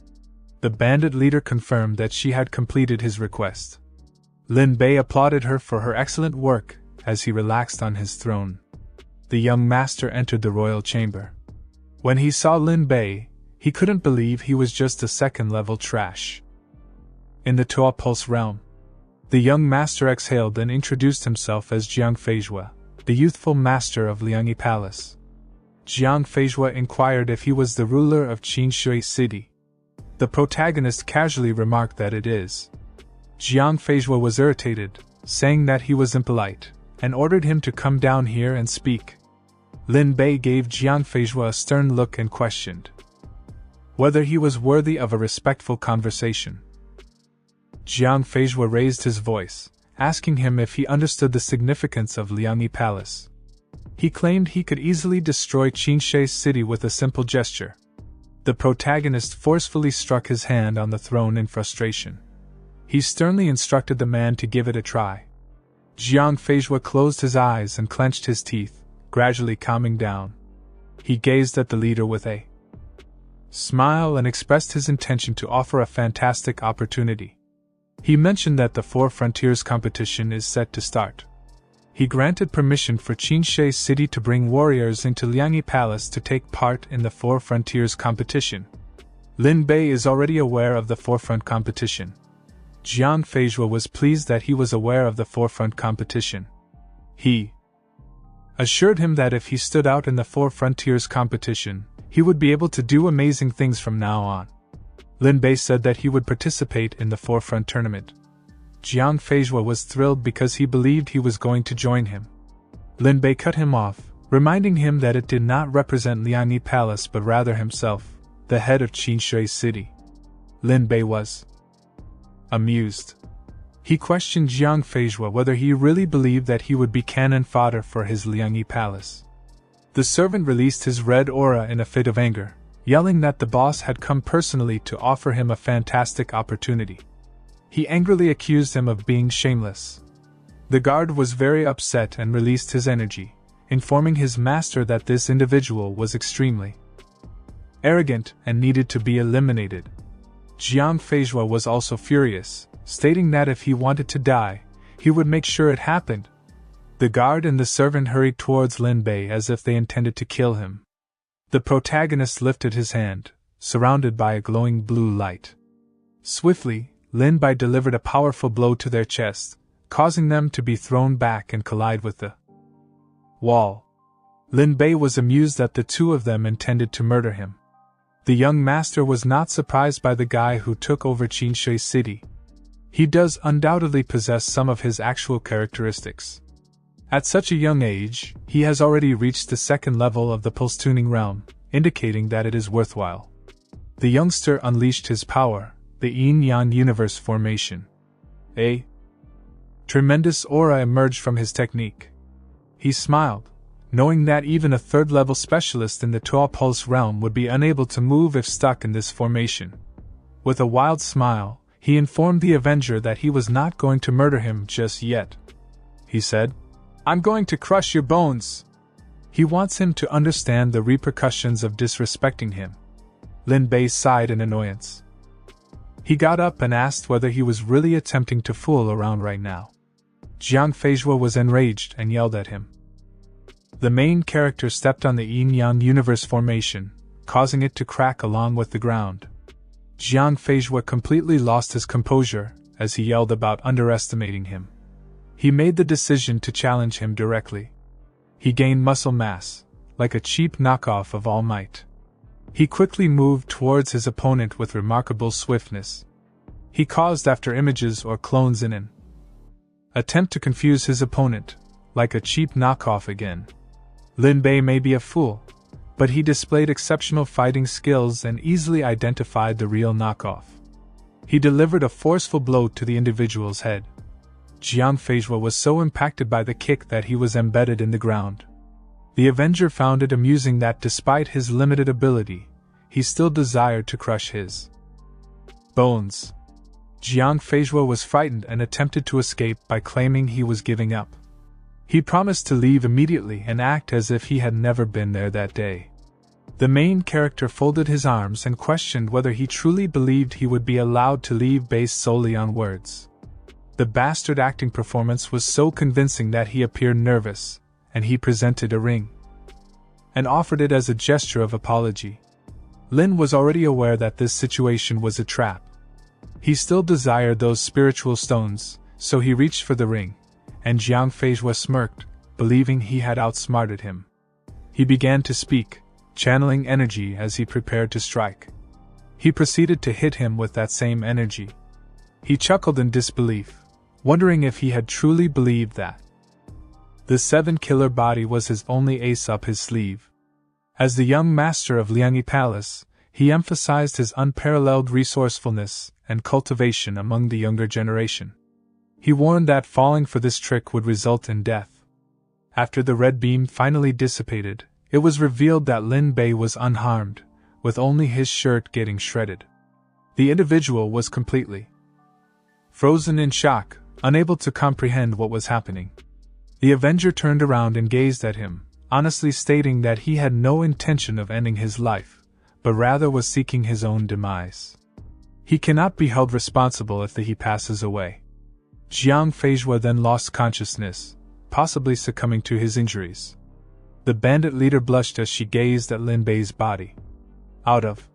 The bandit leader confirmed that she had completed his request. Lin Bei applauded her for her excellent work as he relaxed on his throne. The young master entered the royal chamber. When he saw Lin Bei, he couldn't believe he was just a second-level trash. In the Tua Pulse realm, the young master exhaled and introduced himself as Jiang Feizhua, the youthful master of Liangyi Palace. Jiang Feizhua inquired if he was the ruler of Qinshui City. The protagonist casually remarked that it is. Jiang Feizhua was irritated, saying that he was impolite, and ordered him to come down here and speak. Lin Bei gave Jiang Feizhua a stern look and questioned whether he was worthy of a respectful conversation. Jiang Feizhua raised his voice, asking him if he understood the significance of Liangyi Palace. He claimed he could easily destroy Qinshui City with a simple gesture. The protagonist forcefully struck his hand on the throne in frustration. He sternly instructed the man to give it a try. Jiang Feizhua closed his eyes and clenched his teeth, gradually calming down. He gazed at the leader with a smile and expressed his intention to offer a fantastic opportunity. He mentioned that the Four Frontiers competition is set to start. He granted permission for Qinshui City to bring warriors into Liangyi Palace to take part in the Four Frontiers competition. Lin Bei is already aware of the Forefront competition. Jiang Feizhua was pleased that he was aware of the Forefront competition. He assured him that if he stood out in the Four Frontiers competition, he would be able to do amazing things from now on. Lin Bei said that he would participate in the Forefront tournament. Jiang Feizhua was thrilled because he believed he was going to join him. Lin Bei cut him off, reminding him that it did not represent Liangyi Palace but rather himself, the head of Qinshui City. Lin Bei was amused. He questioned Jiang Feizhua whether he really believed that he would be cannon fodder for his Liangyi Palace. The servant released his red aura in a fit of anger, yelling that the boss had come personally to offer him a fantastic opportunity. He angrily accused him of being shameless. The guard was very upset and released his energy, informing his master that this individual was extremely arrogant and needed to be eliminated. Jiang Feizhua was also furious, stating that if he wanted to die, he would make sure it happened. The guard and the servant hurried towards Lin Bei as if they intended to kill him. The protagonist lifted his hand, surrounded by a glowing blue light. Swiftly, Lin Bei delivered a powerful blow to their chest, causing them to be thrown back and collide with the wall. Lin Bei was amused that the two of them intended to murder him. The young master was not surprised by the guy who took over Qinshui City. He does undoubtedly possess some of his actual characteristics. At such a young age, he has already reached the second level of the pulse tuning realm, indicating that it is worthwhile. The youngster unleashed his power, the yin-yang universe formation. A tremendous aura emerged from his technique. He smiled, knowing that even a third-level specialist in the Tua Pulse realm would be unable to move if stuck in this formation. With a wild smile, he informed the Avenger that he was not going to murder him just yet. He said, "I'm going to crush your bones." He wants him to understand the repercussions of disrespecting him. Lin Bei sighed in annoyance. He got up and asked whether he was really attempting to fool around right now. Jiang Feizhua was enraged and yelled at him. The main character stepped on the yin-yang universe formation, causing it to crack along with the ground. Jiang Feizhua completely lost his composure, as he yelled about underestimating him. He made the decision to challenge him directly. He gained muscle mass, like a cheap knockoff of All Might. He quickly moved towards his opponent with remarkable swiftness. He caused after images or clones in an attempt to confuse his opponent, like a cheap knockoff again. Lin Bei may be a fool, but he displayed exceptional fighting skills and easily identified the real knockoff. He delivered a forceful blow to the individual's head. Jiang Feizhua was so impacted by the kick that he was embedded in the ground. The Avenger found it amusing that despite his limited ability, he still desired to crush his bones. Jiang Feizhua was frightened and attempted to escape by claiming he was giving up. He promised to leave immediately and act as if he had never been there that day. The main character folded his arms and questioned whether he truly believed he would be allowed to leave based solely on words. The bastard acting performance was so convincing that he appeared nervous, and he presented a ring and offered it as a gesture of apology. Lin was already aware that this situation was a trap. He still desired those spiritual stones, so he reached for the ring, and Jiang Feizhua smirked, believing he had outsmarted him. He began to speak, channeling energy as he prepared to strike. He proceeded to hit him with that same energy. He chuckled in disbelief, wondering if he had truly believed that the 7-killer body was his only ace up his sleeve. As the young master of Liangyi Palace, he emphasized his unparalleled resourcefulness and cultivation among the younger generation. He warned that falling for this trick would result in death. After the red beam finally dissipated, it was revealed that Lin Bei was unharmed, with only his shirt getting shredded. The individual was completely frozen in shock, unable to comprehend what was happening. The Avenger turned around and gazed at him, honestly stating that he had no intention of ending his life, but rather was seeking his own demise. He cannot be held responsible if he passes away. Jiang Feizhua then lost consciousness, possibly succumbing to his injuries. The bandit leader blushed as she gazed at Lin Bei's body. Out of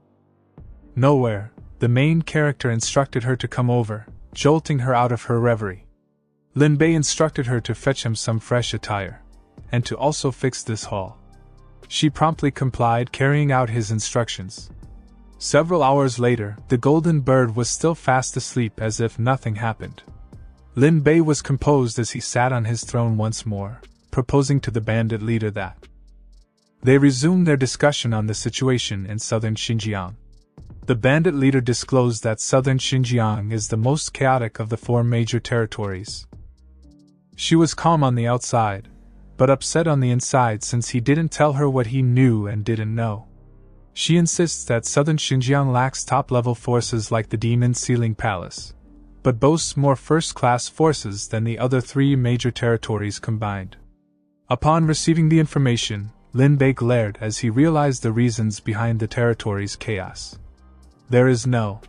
nowhere, the main character instructed her to come over, jolting her out of her reverie. Lin Bei instructed her to fetch him some fresh attire, and to also fix this hall. She promptly complied, carrying out his instructions. Several hours later, the golden bird was still fast asleep as if nothing happened. Lin Bei was composed as he sat on his throne once more, proposing to the bandit leader that they resumed their discussion on the situation in southern Xinjiang. The bandit leader disclosed that southern Xinjiang is the most chaotic of the 4 major territories. She was calm on the outside, but upset on the inside since he didn't tell her what he knew and didn't know. She insists that southern Xinjiang lacks top-level forces like the Demon Sealing Palace, but boasts more first-class forces than the other 3 major territories combined. Upon receiving the information, Lin Bei glared as he realized the reasons behind the territory's chaos. There is no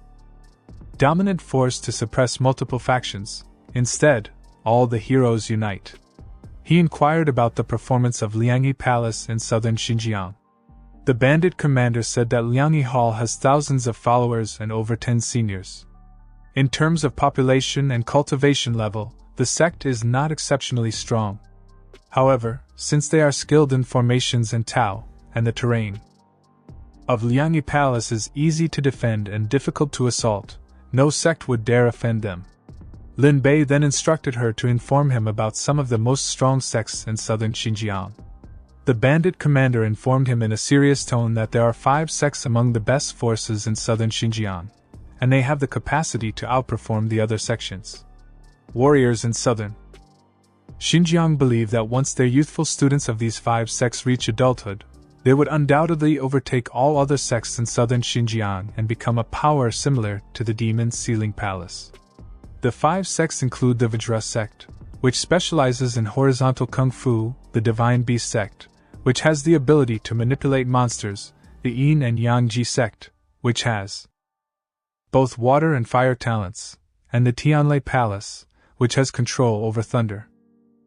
dominant force to suppress multiple factions. Instead, all the heroes unite. He inquired about the performance of Liangyi Palace in southern Xinjiang. The bandit commander said that Liangyi Hall has thousands of followers and over 10 seniors. In terms of population and cultivation level, the sect is not exceptionally strong. However, since they are skilled in formations and Tao, and the terrain of Liangyi Palace is easy to defend and difficult to assault, no sect would dare offend them. Lin Bei then instructed her to inform him about some of the most strong sects in southern Xinjiang. The bandit commander informed him in a serious tone that there are 5 sects among the best forces in southern Xinjiang, and they have the capacity to outperform the other sections. Warriors in southern Xinjiang believe that once their youthful students of these 5 sects reach adulthood, they would undoubtedly overtake all other sects in southern Xinjiang and become a power similar to the Demon Sealing Palace. The 5 sects include the Vajra sect, which specializes in horizontal kung fu, the Divine Beast sect, which has the ability to manipulate monsters, the Yin and Yang Ji sect, which has both water and fire talents, and the Tianlai Palace, which has control over thunder.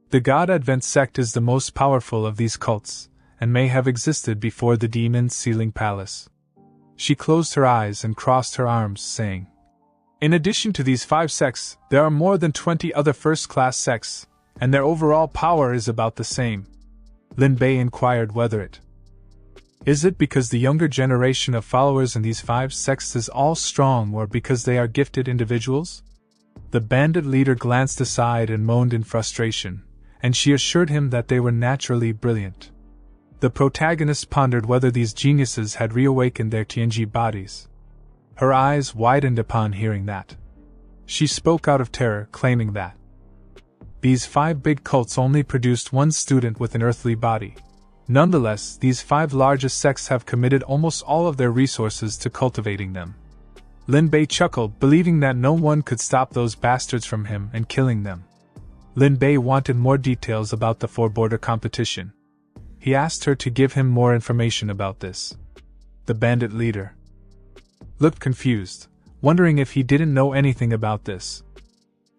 The God Advent sect is the most powerful of these cults, and may have existed before the Demon Sealing Palace. She closed her eyes and crossed her arms, saying, In addition to these 5 sects, there are more than 20 other first-class sects, and their overall power is about the same. Lin Bei inquired whether it is it because the younger generation of followers in these 5 sects is all strong or because they are gifted individuals? The bandit leader glanced aside and moaned in frustration, and she assured him that they were naturally brilliant. The protagonist pondered whether these geniuses had reawakened their Tianji bodies. Her eyes widened upon hearing that. She spoke out of terror, claiming that these 5 big cults only produced one student with an earthly body. Nonetheless, these 5 largest sects have committed almost all of their resources to cultivating them. Lin Bei chuckled, believing that no one could stop those bastards from him and killing them. Lin Bei wanted more details about the 4-border competition. He asked her to give him more information about this. The bandit leader looked confused, wondering if he didn't know anything about this.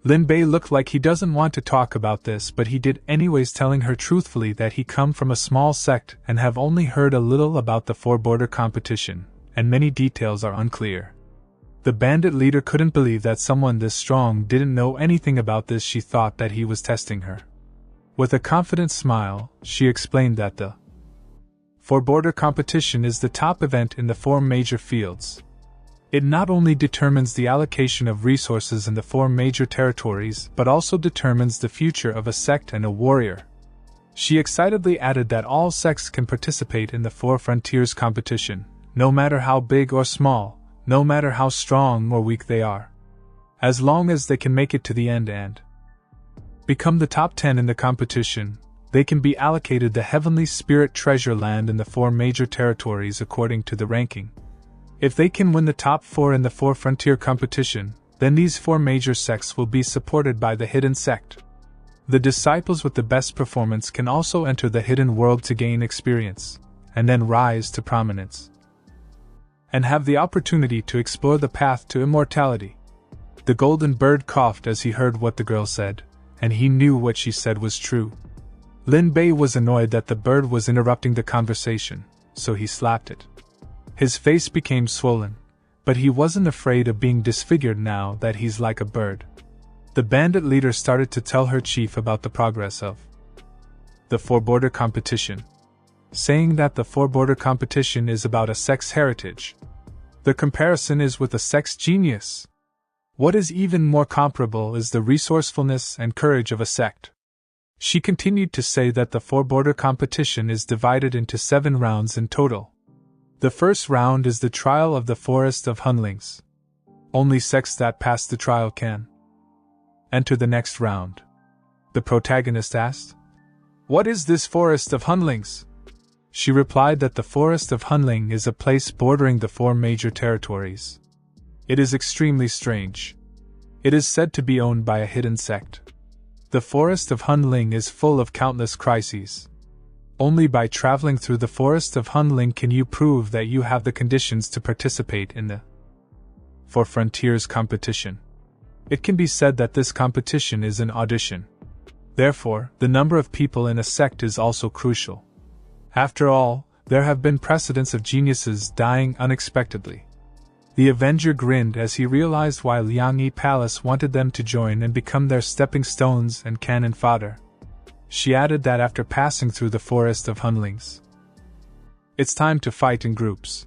Lin Bei looked like he doesn't want to talk about this, but he did anyways, telling her truthfully that he come from a small sect and have only heard a little about the 4-border competition, and many details are unclear. The bandit leader couldn't believe that someone this strong didn't know anything about this. She thought that he was testing her. With a confident smile, she explained that the 4-border competition is the top event in the 4 major fields. It not only determines the allocation of resources in the 4 major territories, but also determines the future of a sect and a warrior. She excitedly added that all sects can participate in the 4 frontiers competition, no matter how big or small, no matter how strong or weak they are. As long as they can make it to the end and become the top 10 in the competition, they can be allocated the Heavenly Spirit Treasure Land in the 4 major territories according to the ranking. If they can win the top 4 in the 4 frontier competition, then these 4 major sects will be supported by the hidden sect. The disciples with the best performance can also enter the hidden world to gain experience, and then rise to prominence, and have the opportunity to explore the path to immortality. The golden bird coughed as he heard what the girl said, and he knew what she said was true. Lin Bei was annoyed that the bird was interrupting the conversation, so he slapped it. His face became swollen, but he wasn't afraid of being disfigured now that he's like a bird. The bandit leader started to tell her chief about the progress of the 4-border competition, saying that the 4-border competition is about a sect's heritage. The comparison is with a sect's genius. What is even more comparable is the resourcefulness and courage of a sect. She continued to say that the 4-border competition is divided into 7 rounds in total. The first round is the trial of the Forest of Hunlings. Only sects that pass the trial can enter the next round. The protagonist asked, "What is this Forest of Hunlings?" She replied that the Forest of Hunling is a place bordering the 4 major territories. It is extremely strange. It is said to be owned by a hidden sect. The Forest of Hunling is full of countless crises. Only by traveling through the Forest of Hunling can you prove that you have the conditions to participate in the 4 Frontiers competition. It can be said that this competition is an audition. Therefore, the number of people in a sect is also crucial. After all, there have been precedents of geniuses dying unexpectedly. The Avenger grinned as he realized why Liangyi Palace wanted them to join and become their stepping stones and cannon fodder. She added that after passing through the Forest of Hunlings, it's time to fight in groups.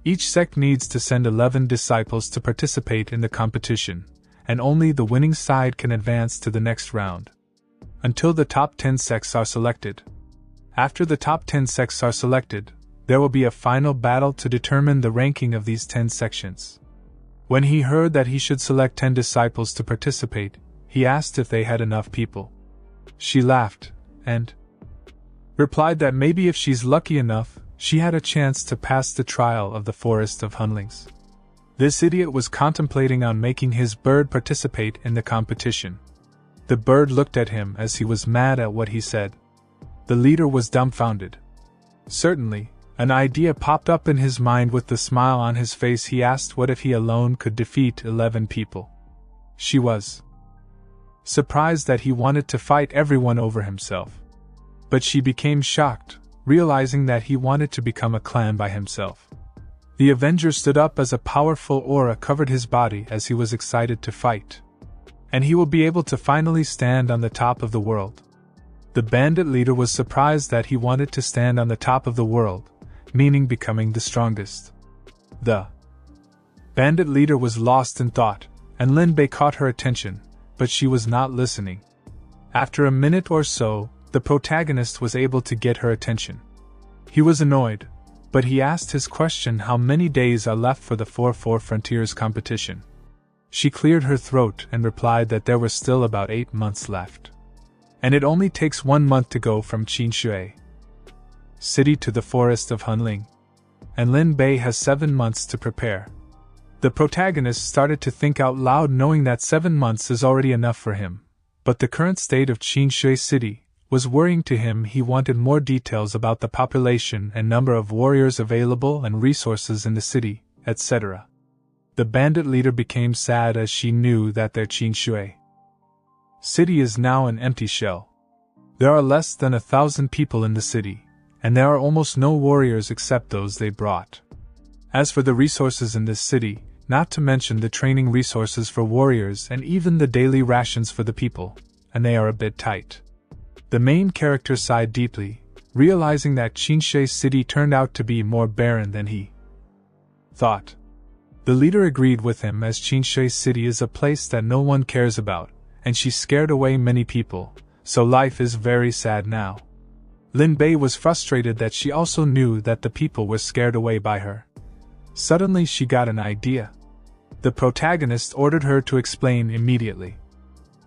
Each sect needs to send 11 disciples to participate in the competition, and only the winning side can advance to the next round, until the top 10 sects are selected. After the top 10 sects are selected, there will be a final battle to determine the ranking of these 10 sections. When he heard that he should select 10 disciples to participate, he asked if they had enough people. She laughed, and replied that maybe if she's lucky enough, she had a chance to pass the trial of the Forest of Hunlings. This idiot was contemplating on making his bird participate in the competition. The bird looked at him as he was mad at what he said. The leader was dumbfounded. Suddenly, an idea popped up in his mind. With the smile on his face, he asked what if he alone could defeat 11 people. She was surprised that he wanted to fight everyone over himself. But she became shocked, realizing that he wanted to become a clan by himself. The Avenger stood up as a powerful aura covered his body as he was excited to fight. And he will be able to finally stand on the top of the world. The bandit leader was surprised that he wanted to stand on the top of the world, meaning becoming the strongest. The bandit leader was lost in thought, and Lin Bei caught her attention, but she was not listening. After a minute or so, the protagonist was able to get her attention. He was annoyed, but he asked his question how many days are left for the 4-4 Frontiers competition. She cleared her throat and replied that there were still about 8 months left. And it only takes 1 month to go from Qinshui City to the forest of Hunling. And Lin Bei has 7 months to prepare. The protagonist started to think out loud, knowing that 7 months is already enough for him. But the current state of Qinshui City was worrying to him. He wanted more details about the population and number of warriors available and resources in the city, etc. The bandit leader became sad as she knew that their Qinshui City is now an empty shell. There are less than 1,000 people in the city, and there are almost no warriors except those they brought. As for the resources in this city, not to mention the training resources for warriors and even the daily rations for the people, and they are a bit tight. The main character sighed deeply, realizing that Qinshui City turned out to be more barren than he thought. The leader agreed with him, as Qinshui City is a place that no one cares about, and she scared away many people, so life is very sad now. Lin Bei was frustrated that she also knew that the people were scared away by her. Suddenly she got an idea. The protagonist ordered her to explain immediately.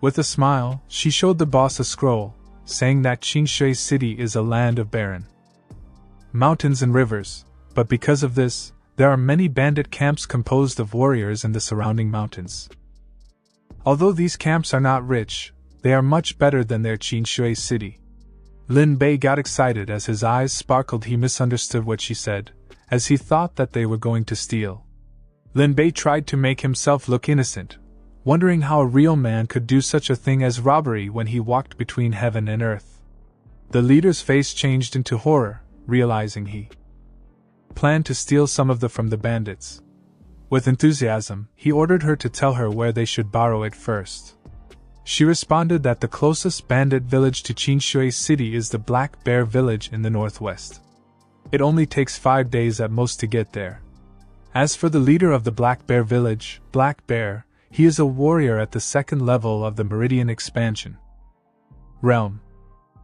With a smile, she showed the boss a scroll, saying that Qinshui City is a land of barren mountains and rivers, but because of this, there are many bandit camps composed of warriors in the surrounding mountains. Although these camps are not rich, they are much better than their Qinshui City. Lin Bei got excited as his eyes sparkled. He misunderstood what she said, as he thought that they were going to steal. Lin Bei tried to make himself look innocent, wondering how a real man could do such a thing as robbery when he walked between heaven and earth. The leader's face changed into horror, realizing he planned to steal some of from the bandits. With enthusiasm, he ordered her to tell her where they should borrow it first. She responded that the closest bandit village to Qinshui City is the Black Bear village in the northwest. It only takes 5 days at most to get there. As for the leader of the Black Bear village, Black Bear, he is a warrior at the 2nd level of the Meridian expansion realm.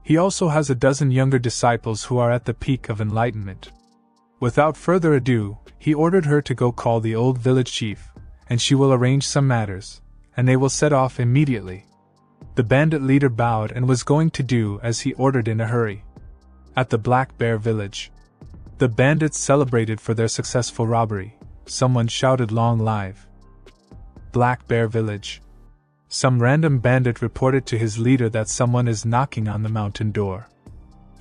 He also has a dozen younger disciples who are at the peak of enlightenment. Without further ado, he ordered her to go call the old village chief, and she will arrange some matters, and they will set off immediately. The bandit leader bowed and was going to do as he ordered in a hurry. At the Black Bear village, the bandits celebrated for their successful robbery. Someone shouted, "Long live Black Bear village." Some random bandit reported to his leader that someone is knocking on the mountain door.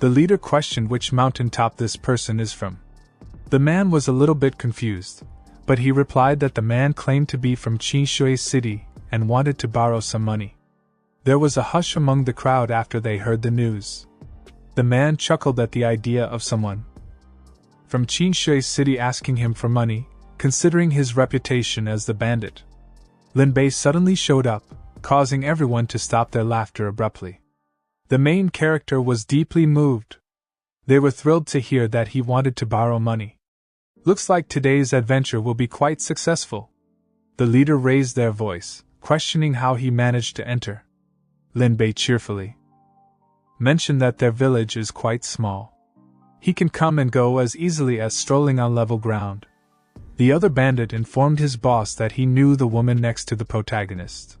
The leader questioned which mountaintop this person is from. The man was a little bit confused, but he replied that the man claimed to be from Qinshui City and wanted to borrow some money. There was a hush among the crowd after they heard the news. The man chuckled at the idea of someone from Qinshui City asking him for money, considering his reputation as the bandit. Lin Bei suddenly showed up, causing everyone to stop their laughter abruptly. The main character was deeply moved. They were thrilled to hear that he wanted to borrow money. Looks like today's adventure will be quite successful. The leader raised their voice, questioning how he managed to enter. Lin Bei cheerfully mentioned that their village is quite small. He can come and go as easily as strolling on level ground. The other bandit informed his boss that he knew the woman next to the protagonist.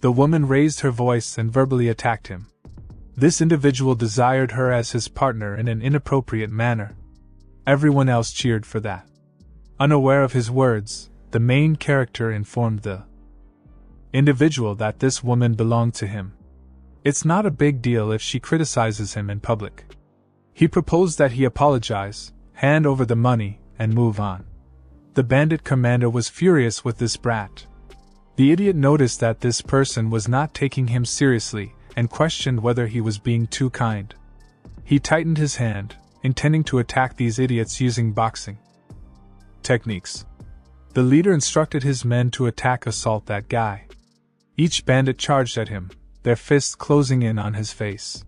The woman raised her voice and verbally attacked him. This individual desired her as his partner in an inappropriate manner. Everyone else cheered for that. Unaware of his words, the main character informed the individual that this woman belonged to him. It's not a big deal if she criticizes him in public. He proposed that he apologize, hand over the money, and move on. The bandit commander was furious with this brat. The idiot noticed that this person was not taking him seriously and questioned whether he was being too kind. He tightened his hand, intending to attack these idiots using boxing Techniques. The leader instructed his men to assault that guy. Each bandit charged at him, their fists closing in on his face.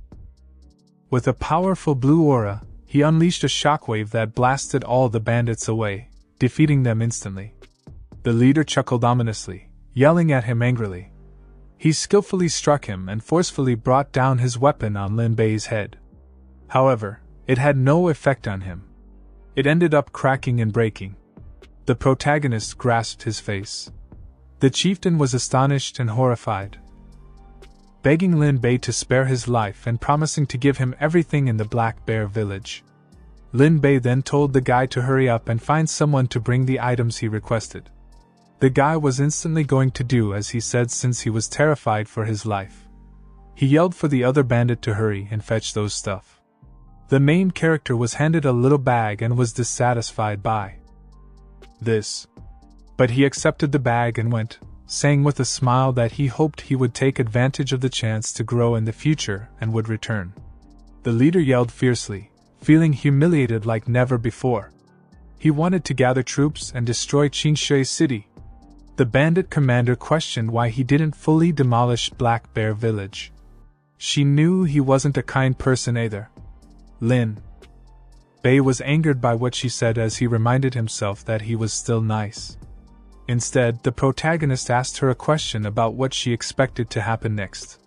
With a powerful blue aura, he unleashed a shockwave that blasted all the bandits away, defeating them instantly. The leader chuckled ominously, yelling at him angrily. He skillfully struck him and forcefully brought down his weapon on Lin Bei's head. However, it had no effect on him. It ended up cracking and breaking. The protagonist grasped his face. The chieftain was astonished and horrified, begging Lin Bei to spare his life and promising to give him everything in the Black Bear village. Lin Bei then told the guy to hurry up and find someone to bring the items he requested. The guy was instantly going to do as he said since he was terrified for his life. He yelled for the other bandit to hurry and fetch those stuff. The main character was handed a little bag and was dissatisfied by this. But he accepted the bag and went, saying with a smile that he hoped he would take advantage of the chance to grow in the future and would return. The leader yelled fiercely, feeling humiliated like never before. He wanted to gather troops and destroy Qingshui City. The bandit commander questioned why he didn't fully demolish Black Bear Village. She knew he wasn't a kind person either. Lin Bei was angered by what she said as he reminded himself that he was still nice. Instead, the protagonist asked her a question about what she expected to happen next.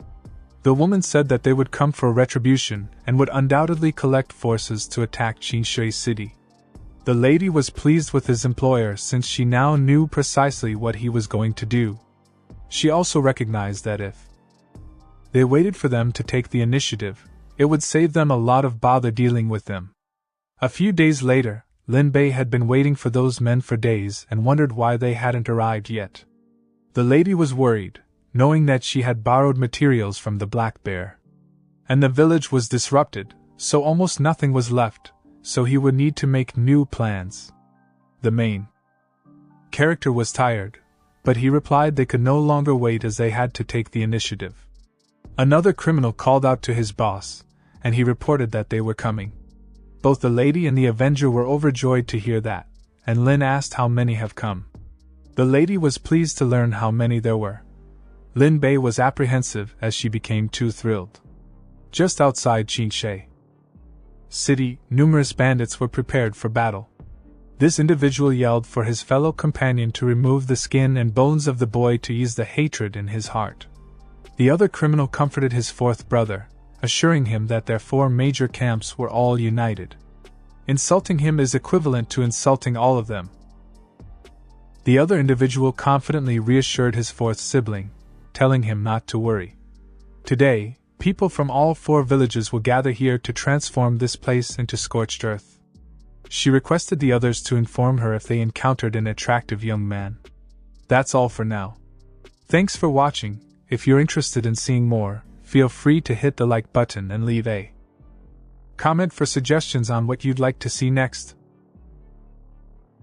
The woman said that they would come for retribution and would undoubtedly collect forces to attack Qingshui City. The lady was pleased with his employer since she now knew precisely what he was going to do. She also recognized that if they waited for them to take the initiative, it would save them a lot of bother dealing with them. A few days later, Lin Bei had been waiting for those men for days and wondered why they hadn't arrived yet. The lady was worried, knowing that she had borrowed materials from the Black Bear. And the village was disrupted, so almost nothing was left, so he would need to make new plans. The main character was tired, but he replied they could no longer wait as they had to take the initiative. Another criminal called out to his boss, and he reported that they were coming. Both the lady and the Avenger were overjoyed to hear that, and Lin asked how many have come. The lady was pleased to learn how many there were. Lin Bei was apprehensive as she became too thrilled. Just outside Qingshui City, numerous bandits were prepared for battle. This individual yelled for his fellow companion to remove the skin and bones of the boy to ease the hatred in his heart. The other criminal comforted his fourth brother, assuring him that their 4 major camps were all united. Insulting him is equivalent to insulting all of them. The other individual confidently reassured his fourth sibling, telling him not to worry. Today, people from all 4 villages will gather here to transform this place into scorched earth. She requested the others to inform her if they encountered an attractive young man. That's all for now. Thanks for watching. If you're interested in seeing more, feel free to hit the like button and leave a comment for suggestions on what you'd like to see next.